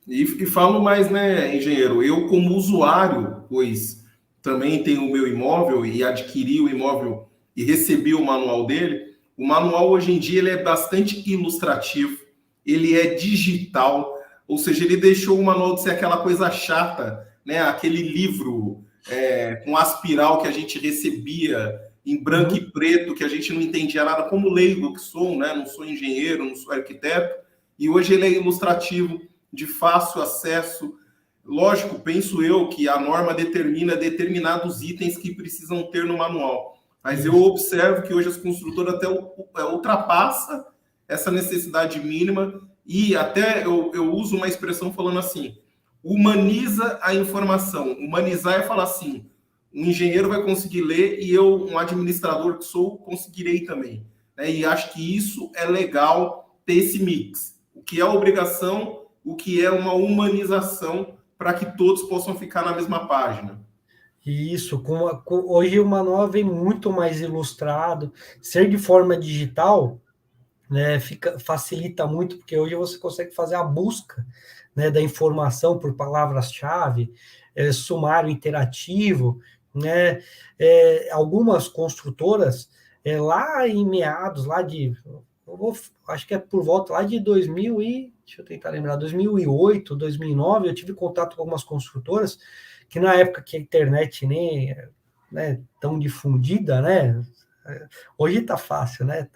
E falo mais, né, engenheiro, eu como usuário, pois também tenho o meu imóvel e adquiri o imóvel e recebi o manual dele, o manual hoje em dia ele é bastante ilustrativo, ele é digital, ou seja, ele deixou o manual de ser aquela coisa chata, né, aquele livro com aspiral que a gente recebia em branco e preto, que a gente não entendia nada, como leigo que sou, né, não sou engenheiro, não sou arquiteto, e hoje ele é ilustrativo, de fácil acesso. Lógico, penso eu que a norma determina determinados itens que precisam ter no manual, mas eu observo que hoje as construtoras até ultrapassa essa necessidade mínima e até eu uso uma expressão falando assim, humaniza a informação. Humanizar é falar assim, um engenheiro vai conseguir ler e eu, um administrador que sou, conseguirei também. E acho que isso é legal ter esse mix. O que é obrigação, o que é uma humanização para que todos possam ficar na mesma página. Isso, hoje o manual vem muito mais ilustrado, ser de forma digital, né, facilita muito, porque hoje você consegue fazer a busca, né, da informação por palavras-chave, sumário interativo, né, algumas construtoras lá em meados, acho que é por volta lá de 2000 e, deixa eu tentar lembrar, 2008, 2009, eu tive contato com algumas construtoras que na época que a internet nem, né, tão difundida, né? Hoje tá fácil, né?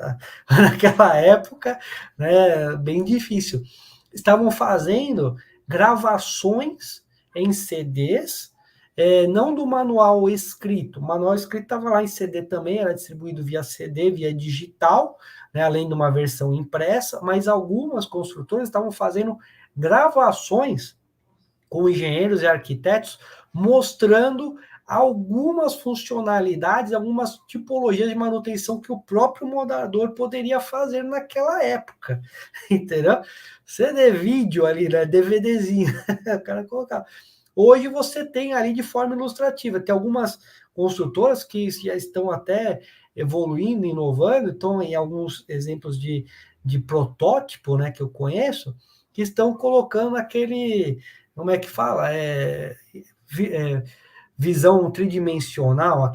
Naquela época, né, bem difícil. Estavam fazendo gravações em CDs, não do manual escrito. O manual escrito estava lá em CD também, era distribuído via CD, via digital, né, além de uma versão impressa, mas algumas construtoras estavam fazendo gravações com engenheiros e arquitetos mostrando algumas funcionalidades, algumas tipologias de manutenção que o próprio morador poderia fazer naquela época, entendeu? CD vídeo ali, né? DVDzinho, o cara colocava. Hoje você tem ali de forma ilustrativa, tem algumas construtoras que já estão até evoluindo, inovando, estão em alguns exemplos de protótipo, né, que eu conheço, que estão colocando aquele, como é que fala? Visão tridimensional,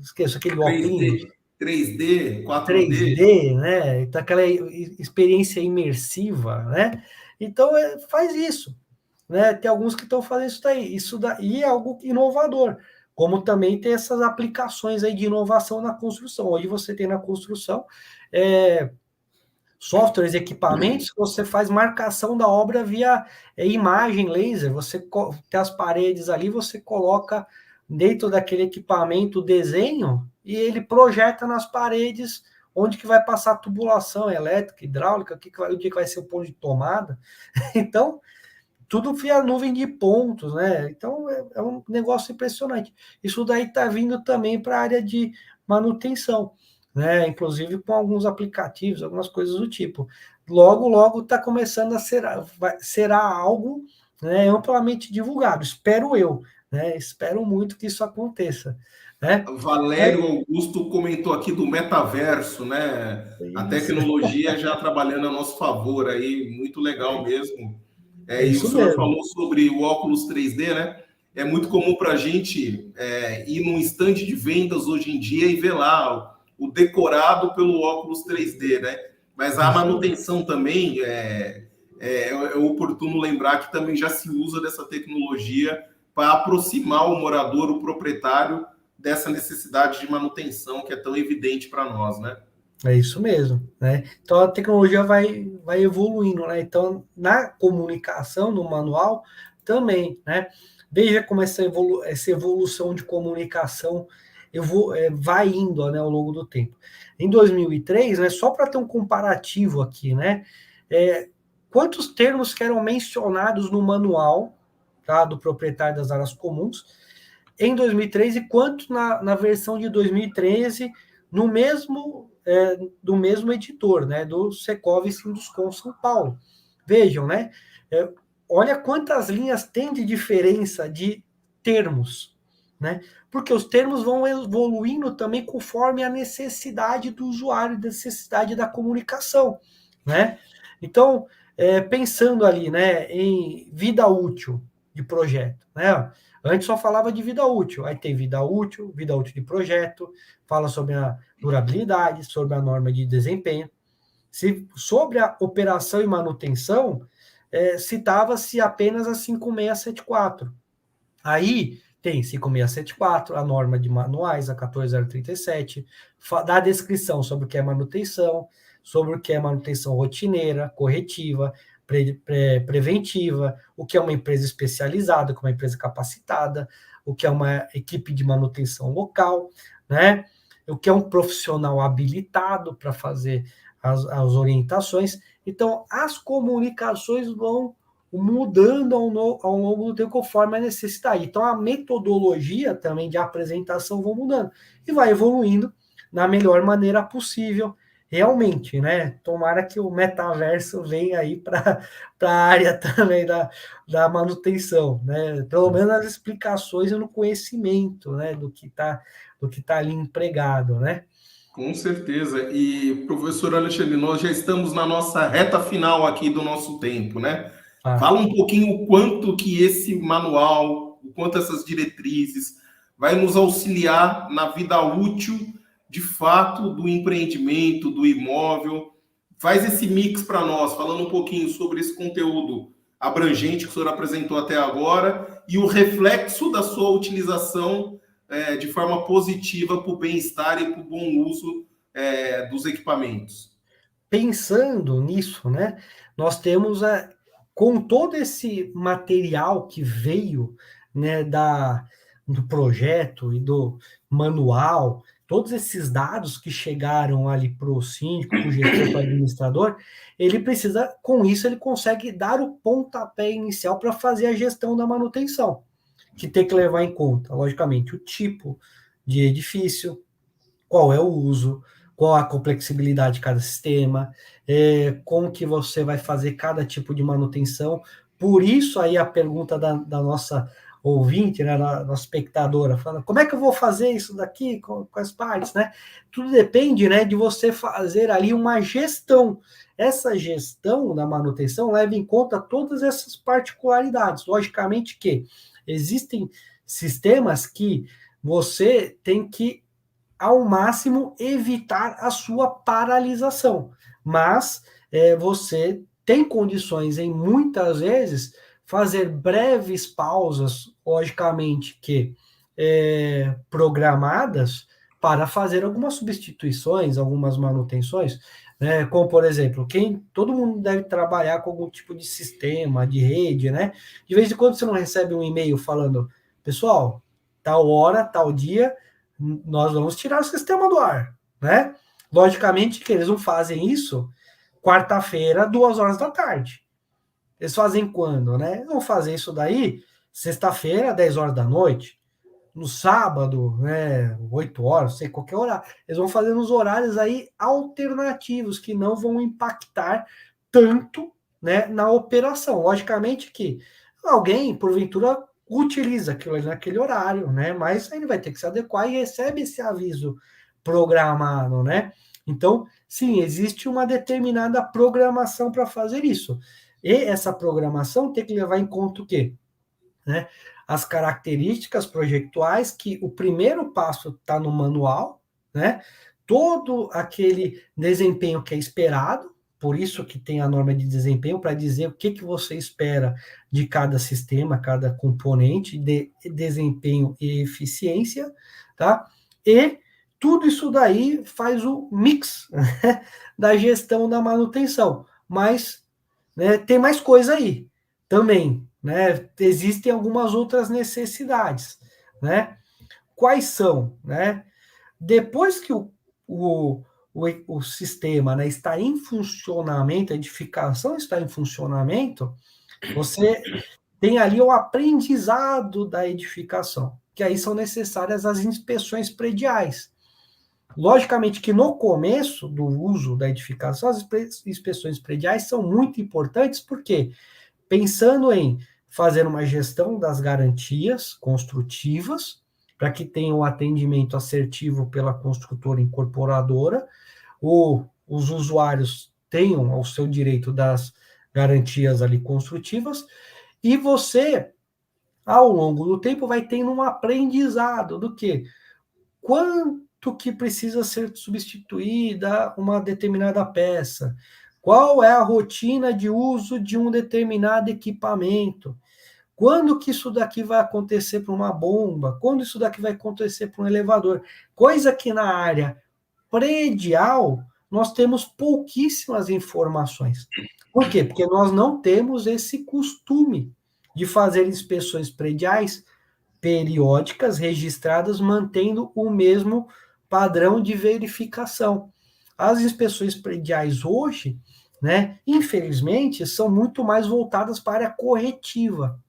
esqueço, aquele óculos 3D, 4D. 3D, né? Então, aquela experiência imersiva, né? Então, faz isso, né? Tem alguns que estão fazendo isso daí é algo inovador, como também tem essas aplicações aí de inovação na construção. Hoje você tem na construção softwares, equipamentos, você faz marcação da obra via imagem laser, você tem as paredes ali, você coloca dentro daquele equipamento o desenho e ele projeta nas paredes onde que vai passar a tubulação elétrica, hidráulica, onde que vai ser o ponto de tomada. Então, tudo via nuvem de pontos, né? Então, é um negócio impressionante. Isso daí está vindo também para a área de manutenção, né? Inclusive com alguns aplicativos, algumas coisas do tipo. Logo, logo está começando será algo, né, amplamente divulgado. Espero eu, né? Espero muito que isso aconteça, né? Valério Augusto comentou aqui do metaverso, né? A Isso, tecnologia já trabalhando a nosso favor aí, muito legal mesmo. é E o isso senhor mesmo. falou sobre o óculos 3D, né? É muito comum para a gente ir num estande de vendas hoje em dia e ver lá o decorado pelo óculos 3D, né? Mas a manutenção também é oportuno lembrar que também já se usa dessa tecnologia para aproximar o morador, o proprietário, dessa necessidade de manutenção que é tão evidente para nós, né? É isso mesmo, né? Então a tecnologia vai evoluindo, né? Então na comunicação, no manual, também, né? Veja como essa evolução de comunicação vai indo, né, ao longo do tempo. Em 2003, né, só para ter um comparativo aqui, né? Quantos termos que eram mencionados no manual, tá, do proprietário das áreas comuns em 2003 e quanto na versão de 2013 no mesmo do mesmo editor, né, do Secov Sinduscon São Paulo. Vejam, né? Olha quantas linhas tem de diferença de termos, né? Porque os termos vão evoluindo também conforme a necessidade do usuário, a necessidade da comunicação, né? Então, pensando ali, né, em vida útil de projeto, né? Antes só falava de vida útil, aí tem vida útil de projeto, fala sobre a durabilidade, sobre a norma de desempenho. Sobre a operação e manutenção, citava-se apenas a 5674. Aí tem 5674, a norma de manuais, a 14037, dá a descrição sobre o que é manutenção, sobre o que é manutenção rotineira, corretiva, preventiva, o que é uma empresa especializada, como uma empresa capacitada, o que é uma equipe de manutenção local, né? O que é um profissional habilitado para fazer as orientações. Então, as comunicações vão mudando ao longo do tempo conforme a necessidade. Então, a metodologia também de apresentação vão mudando e vai evoluindo na melhor maneira possível, realmente, né? Tomara que o metaverso venha aí para a área também da manutenção, né? Pelo menos as explicações e no conhecimento, né? Do que tá ali empregado, né? Com certeza. E, professor Alexandre, nós já estamos na nossa reta final aqui do nosso tempo, né? Fala um pouquinho o quanto que esse manual, o quanto essas diretrizes vai nos auxiliar na vida útil de fato, do empreendimento, do imóvel. Faz esse mix para nós, falando um pouquinho sobre esse conteúdo abrangente que o senhor apresentou até agora e o reflexo da sua utilização de forma positiva para o bem-estar e para o bom uso dos equipamentos. Pensando nisso, né, nós temos, com todo esse material que veio, né, do projeto e do manual, todos esses dados que chegaram ali para o síndico, para o gestor, para o administrador, ele precisa, com isso, ele consegue dar o pontapé inicial para fazer a gestão da manutenção, que tem que levar em conta, logicamente, o tipo de edifício, qual é o uso, qual a complexibilidade de cada sistema, como que você vai fazer cada tipo de manutenção. Por isso aí a pergunta da nossa ouvinte, né, da nossa espectadora, falando, como é que eu vou fazer isso daqui, com as partes, né? Tudo depende, né, de você fazer ali uma gestão. Essa gestão da manutenção leva em conta todas essas particularidades. Logicamente que existem sistemas que você tem que, ao máximo, evitar a sua paralisação. Mas você tem condições, em muitas vezes, fazer breves pausas, logicamente que programadas, para fazer algumas substituições, algumas manutenções, né? Como, por exemplo, todo mundo deve trabalhar com algum tipo de sistema, de rede, né? De vez em quando você não recebe um e-mail falando, pessoal, tal hora, tal dia, nós vamos tirar o sistema do ar, né? Logicamente que eles não fazem isso quarta-feira, 2 horas da tarde. Eles fazem quando, né? Eles vão fazer isso daí sexta-feira, 10 horas da noite, no sábado, né, 8 horas, sei, qualquer horário. Eles vão fazer nos horários aí alternativos, que não vão impactar tanto, né, na operação. Logicamente que alguém, porventura, utiliza aquilo ali naquele horário, né? Mas ele vai ter que se adequar e recebe esse aviso programado, né? Então, sim, existe uma determinada programação para fazer isso. E essa programação tem que levar em conta o quê? Né? As características projetuais, que o primeiro passo está no manual, né? Todo aquele desempenho que é esperado, por isso que tem a norma de desempenho, para dizer o que você espera de cada sistema, cada componente de desempenho e eficiência, tá? E tudo isso daí faz o mix, né, da gestão da manutenção. Mas, né, tem mais coisa aí também, né? Existem algumas outras necessidades, né? Quais são, né? Depois que o sistema, né, está em funcionamento, a edificação está em funcionamento, você tem ali o aprendizado da edificação, que aí são necessárias as inspeções prediais. Logicamente que no começo do uso da edificação, as inspeções prediais são muito importantes, porque pensando em fazer uma gestão das garantias construtivas, para que tenha um atendimento assertivo pela construtora incorporadora, os usuários tenham o seu direito das garantias ali construtivas, e você, ao longo do tempo, vai tendo um aprendizado do que quanto que precisa ser substituída uma determinada peça, qual é a rotina de uso de um determinado equipamento, quando que isso daqui vai acontecer para uma bomba, quando isso daqui vai acontecer para um elevador, coisa que na área predial nós temos pouquíssimas informações. Por quê? Porque nós não temos esse costume de fazer inspeções prediais periódicas, registradas, mantendo o mesmo padrão de verificação. As inspeções prediais hoje, né, infelizmente, são muito mais voltadas para a área corretiva.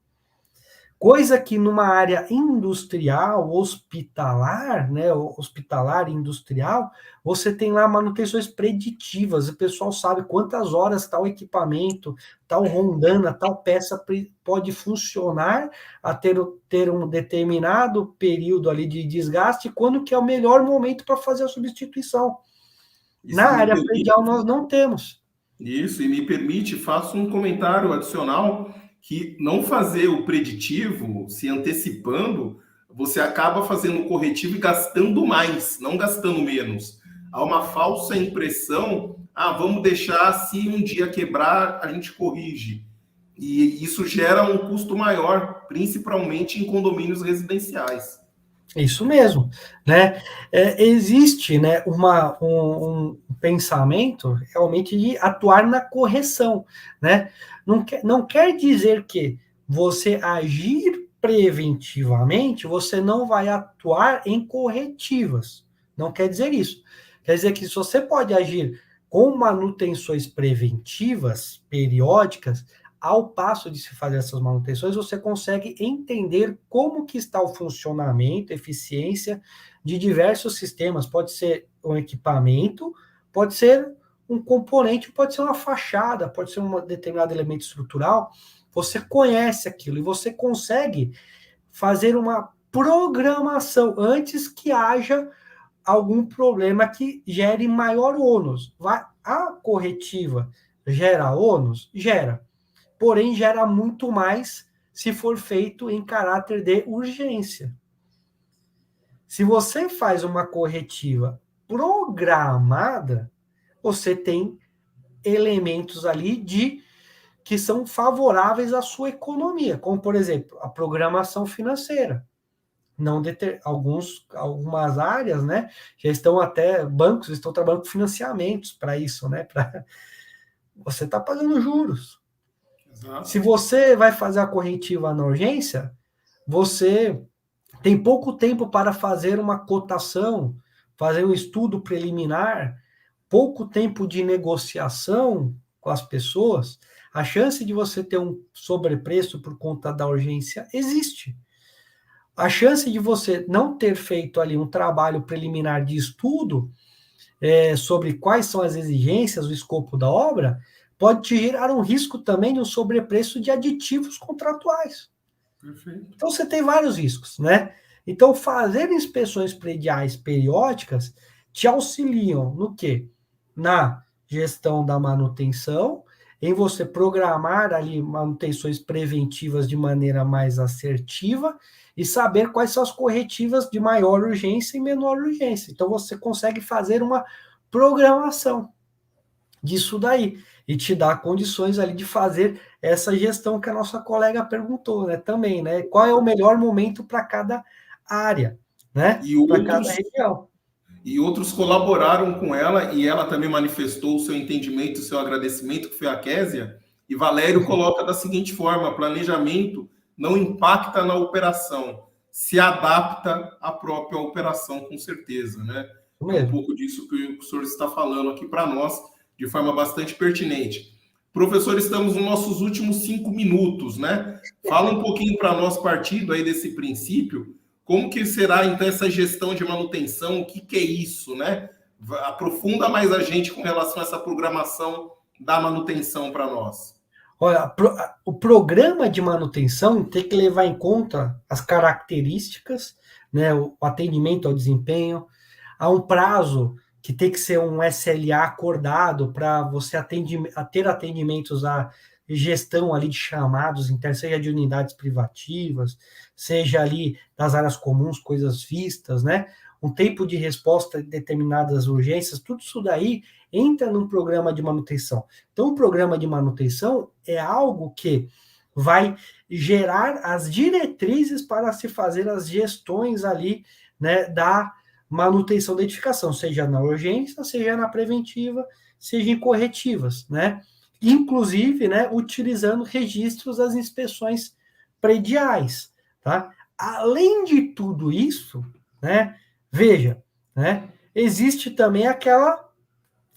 Coisa que numa área industrial, hospitalar, né, hospitalar e industrial, você tem lá manutenções preditivas, o pessoal sabe quantas horas tal equipamento, tal rondana, tal peça pode funcionar a ter um determinado período ali de desgaste, quando que é o melhor momento para fazer a substituição. Na área predial nós não temos. Isso, e me permite, faço um comentário adicional, que não fazer o preditivo, se antecipando, você acaba fazendo corretivo e gastando mais, não gastando menos. Há uma falsa impressão, vamos deixar, se um dia quebrar, a gente corrige. E isso gera um custo maior, principalmente em condomínios residenciais. Isso mesmo, né? Existe, né, um pensamento realmente de atuar na correção, né? Não quer dizer que você agir preventivamente, você não vai atuar em corretivas. Não quer dizer isso. Quer dizer que se você pode agir com manutenções preventivas, periódicas, ao passo de se fazer essas manutenções, você consegue entender como que está o funcionamento, eficiência de diversos sistemas. Pode ser um equipamento, pode ser um componente, pode ser uma fachada, pode ser um determinado elemento estrutural. Você conhece aquilo e você consegue fazer uma programação antes que haja algum problema que gere maior ônus. A corretiva gera ônus? Gera. Porém, gera muito mais se for feito em caráter de urgência. Se você faz uma corretiva programada, você tem elementos ali que são favoráveis à sua economia, como, por exemplo, a programação financeira. Algumas áreas, né, já estão até, bancos estão trabalhando com financiamentos para isso, né, você está pagando juros. Exato. Se você vai fazer a corretiva na urgência, você tem pouco tempo para fazer uma cotação, fazer um estudo preliminar, pouco tempo de negociação com as pessoas, a chance de você ter um sobrepreço por conta da urgência existe. A chance de você não ter feito ali um trabalho preliminar de estudo sobre quais são as exigências, o escopo da obra, pode te gerar um risco também de um sobrepreço de aditivos contratuais. Perfeito. Então, você tem vários riscos, né? Então, fazer inspeções prediais periódicas te auxiliam no quê? Na gestão da manutenção, em você programar ali manutenções preventivas de maneira mais assertiva e saber quais são as corretivas de maior urgência e menor urgência. Então, você consegue fazer uma programação disso daí e te dá condições ali de fazer essa gestão que a nossa colega perguntou, né? Também, né? Qual é o melhor momento para cada área, né? Para cada região. E outros colaboraram com ela e ela também manifestou o seu entendimento, o seu agradecimento, que foi a Késia. E Valério coloca da seguinte forma: planejamento não impacta na operação, se adapta à própria operação, com certeza, né? É um pouco disso que o senhor está falando aqui para nós, de forma bastante pertinente. Professor, estamos nos nossos últimos 5 minutos, né? Fala um pouquinho para nós, partindo aí desse princípio, como que será, então, essa gestão de manutenção, o que é isso, né? Aprofunda mais a gente com relação a essa programação da manutenção para nós. Olha, o programa de manutenção tem que levar em conta as características, né, o atendimento ao desempenho, há um prazo que tem que ser um SLA acordado para você ter atendimentos à gestão ali de chamados internos, seja de unidades privativas, seja ali das áreas comuns, coisas vistas, né? Um tempo de resposta de determinadas urgências, tudo isso daí entra num programa de manutenção. Então, o programa de manutenção é algo que vai gerar as diretrizes para se fazer as gestões ali, né, da manutenção da edificação, seja na urgência, seja na preventiva, seja em corretivas, né? Inclusive, né, utilizando registros das inspeções prediais, tá? Além de tudo isso, né, veja, né, existe também aquela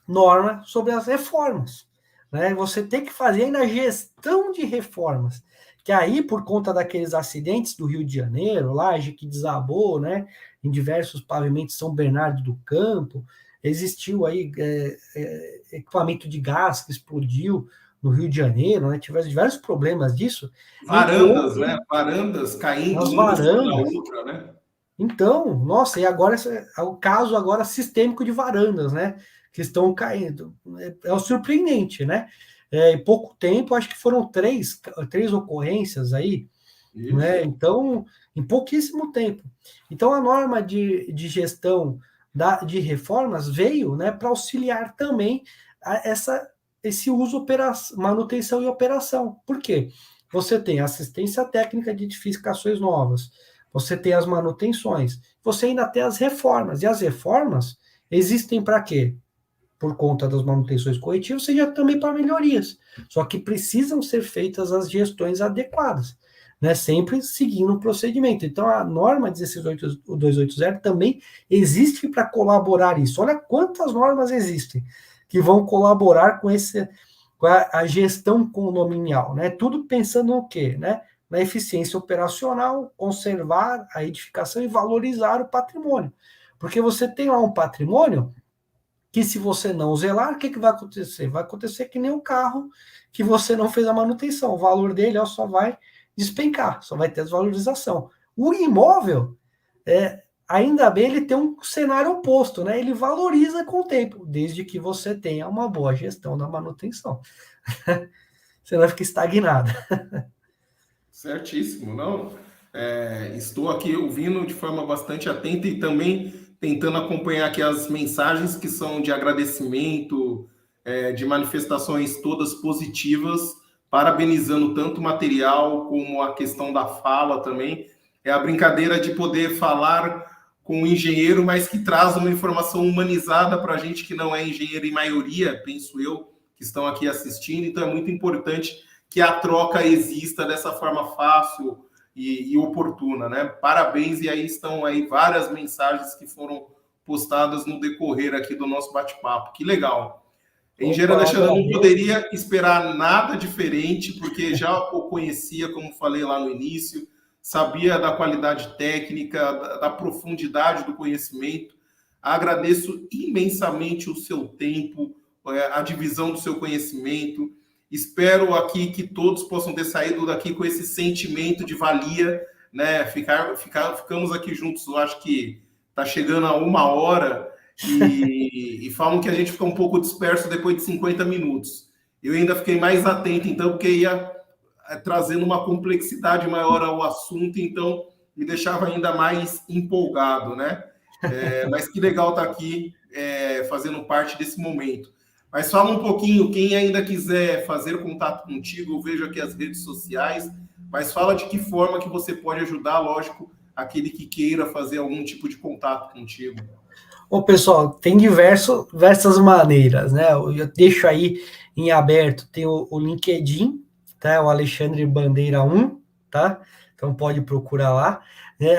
norma sobre as reformas, né? Você tem que fazer ainda a gestão de reformas, que aí, por conta daqueles acidentes do Rio de Janeiro, laje que desabou, né, em diversos pavimentos São Bernardo do Campo, existiu aí equipamento de gás que explodiu no Rio de Janeiro, né, tiveram diversos problemas disso. Varandas, né, varandas caindo uma na outra, né. Então, nossa, e agora é o caso agora sistêmico de varandas, né, que estão caindo. É surpreendente, né? Em pouco tempo, acho que foram três ocorrências aí, né? Então, em pouquíssimo tempo. Então, a norma de gestão de reformas veio, né, para auxiliar também esse uso, manutenção e operação. Por quê? Você tem assistência técnica de edificações novas, você tem as manutenções, você ainda tem as reformas. E as reformas existem para quê? Por conta das manutenções corretivas, seja também para melhorias. Só que precisam ser feitas as gestões adequadas, né? Sempre seguindo o procedimento. Então, a norma 16280 também existe para colaborar isso. Olha quantas normas existem que vão colaborar com a gestão condominial, né? Tudo pensando no quê, né? Na eficiência operacional, conservar a edificação e valorizar o patrimônio. Porque você tem lá um patrimônio que, se você não zelar, o que vai acontecer? Vai acontecer que nem o carro que você não fez a manutenção. O valor dele só vai despencar, só vai ter desvalorização. O imóvel, ainda bem, ele tem um cenário oposto, né? Ele valoriza com o tempo, desde que você tenha uma boa gestão da manutenção. Você não fica estagnado. Certíssimo, não? Estou aqui ouvindo de forma bastante atenta e também tentando acompanhar aqui as mensagens que são de agradecimento, de manifestações todas positivas, parabenizando tanto o material como a questão da fala também. É a brincadeira de poder falar com um engenheiro, mas que traz uma informação humanizada para a gente que não é engenheiro em maioria, penso eu, que estão aqui assistindo. Então é muito importante que a troca exista dessa forma fácil e oportuna, né? Parabéns, e aí estão aí várias mensagens que foram postadas no decorrer aqui do nosso bate-papo. Que legal. Engenheiro Alexandre, não poderia esperar nada diferente, porque já o conhecia, como falei lá no início, sabia da qualidade técnica, da profundidade do conhecimento. Agradeço imensamente o seu tempo, a divisão do seu conhecimento. Espero aqui que todos possam ter saído daqui com esse sentimento de valia, né? Ficamos aqui juntos, eu acho que está chegando a 1 hora e falam que a gente fica um pouco disperso depois de 50 minutos. Eu ainda fiquei mais atento, então, porque ia trazendo uma complexidade maior ao assunto, então me deixava ainda mais empolgado, né? Mas que legal estar aqui fazendo parte desse momento. Mas fala um pouquinho, quem ainda quiser fazer contato contigo, eu vejo aqui as redes sociais, mas fala de que forma que você pode ajudar, lógico, aquele que queira fazer algum tipo de contato contigo. Bom, pessoal, tem diversas maneiras, né? Eu deixo aí em aberto, tem o LinkedIn, tá? O Alexandre Bandeira 1, tá? Então pode procurar lá.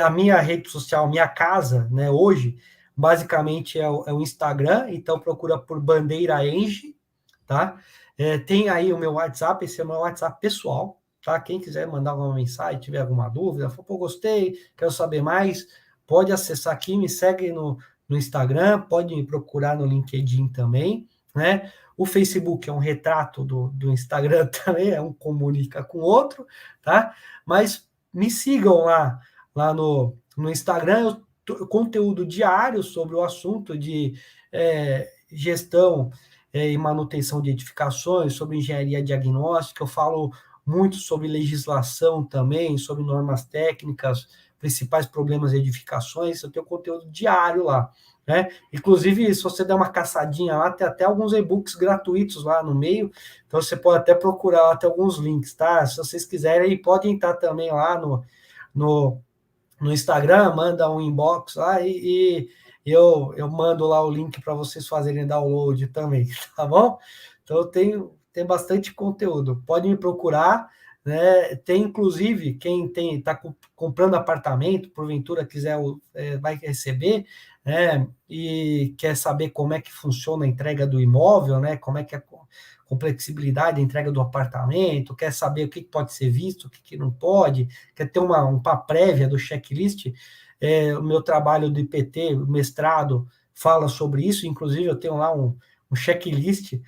A minha rede social, minha casa, né, hoje, basicamente é o Instagram, então procura por Bandeira Eng, tá? Tem aí o meu WhatsApp, esse é o meu WhatsApp pessoal, tá? Quem quiser mandar alguma mensagem, tiver alguma dúvida, pô, gostei, quero saber mais, pode acessar aqui, me segue no Instagram, pode me procurar no LinkedIn também, né? O Facebook é um retrato do Instagram também, um comunica com o outro, tá? Mas me sigam lá no Instagram, conteúdo diário sobre o assunto de gestão e manutenção de edificações, sobre engenharia diagnóstica. Eu falo muito sobre legislação também, sobre normas técnicas, principais problemas de edificações. Eu tenho conteúdo diário lá, né? Inclusive, se você der uma caçadinha lá, tem até alguns e-books gratuitos lá no meio, então você pode até procurar lá, tem alguns links, tá? Se vocês quiserem, podem estar também lá no Instagram, manda um inbox lá e eu mando lá o link para vocês fazerem download também, tá bom? Então tem bastante conteúdo, pode me procurar, né? Tem inclusive quem está comprando apartamento, porventura quiser vai receber, né? E quer saber como é que funciona a entrega do imóvel, né? Como é que é complexibilidade da entrega do apartamento, quer saber o que pode ser visto, o que não pode, quer ter uma prévia do checklist. O meu trabalho do IPT, mestrado, fala sobre isso, inclusive eu tenho lá um checklist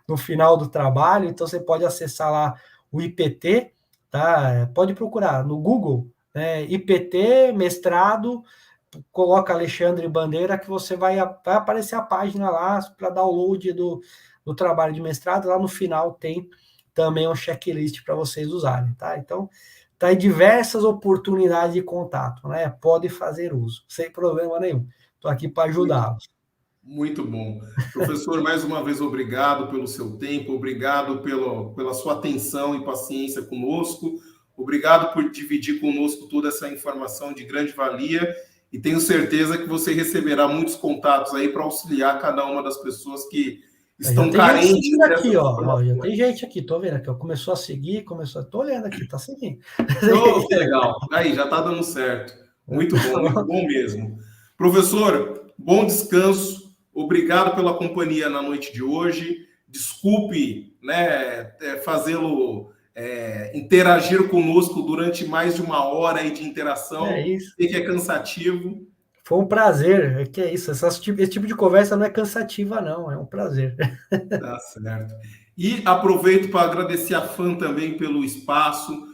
no final do trabalho, então você pode acessar lá o IPT, tá? Pode procurar no Google, né? IPT, mestrado, coloca Alexandre Bandeira, que você vai aparecer a página lá para download do trabalho de mestrado. Lá no final tem também um checklist para vocês usarem, tá? Então, Tá em diversas oportunidades de contato, né? Pode fazer uso, sem problema nenhum. Estou aqui para ajudá-los. Muito bom. Professor, mais uma vez, obrigado pelo seu tempo, obrigado pela sua atenção e paciência conosco, obrigado por dividir conosco toda essa informação de grande valia, e tenho certeza que você receberá muitos contatos aí para auxiliar cada uma das pessoas que estão carentes aqui, ó. Já tem gente aqui, tô vendo aqui, ó. Começou a seguir, tô olhando aqui, tá seguindo. Oh, que legal. Aí, já tá dando certo. Muito bom mesmo. Professor, bom descanso. Obrigado pela companhia na noite de hoje. Desculpe, né, fazê-lo interagir conosco durante mais de uma hora aí de interação. É isso. Sei que é cansativo. Foi um prazer. É que é isso. Esse tipo de conversa não é cansativa, não. É um prazer. Tá certo. E aproveito para agradecer a FAM também pelo espaço,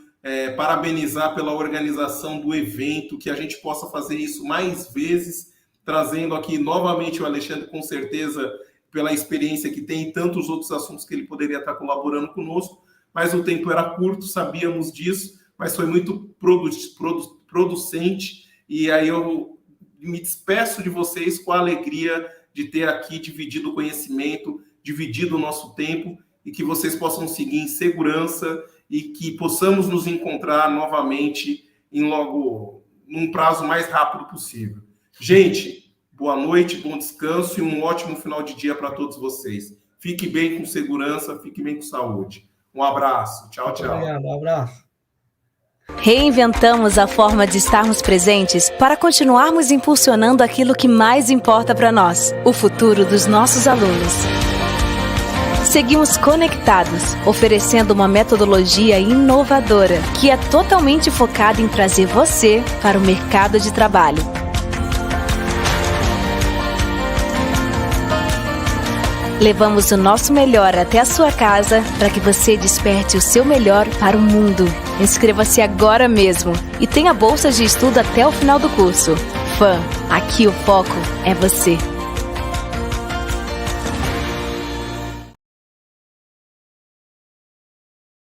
parabenizar pela organização do evento, que a gente possa fazer isso mais vezes, trazendo aqui novamente o Alexandre, com certeza, pela experiência que tem e tantos outros assuntos que ele poderia estar colaborando conosco, mas o tempo era curto, sabíamos disso, mas foi muito producente, e aí eu me despeço de vocês com a alegria de ter aqui dividido o conhecimento, dividido o nosso tempo, e que vocês possam seguir em segurança e que possamos nos encontrar novamente num prazo mais rápido possível. Gente, boa noite, bom descanso e um ótimo final de dia para todos vocês. Fique bem com segurança, fique bem com saúde. Um abraço. Tchau, tchau. Obrigado, um abraço. Reinventamos a forma de estarmos presentes para continuarmos impulsionando aquilo que mais importa para nós, o futuro dos nossos alunos. Seguimos conectados, oferecendo uma metodologia inovadora que é totalmente focada em trazer você para o mercado de trabalho. Levamos o nosso melhor até a sua casa para que você desperte o seu melhor para o mundo. Inscreva-se agora mesmo e tenha bolsas de estudo até o final do curso. FAM, aqui o foco é você.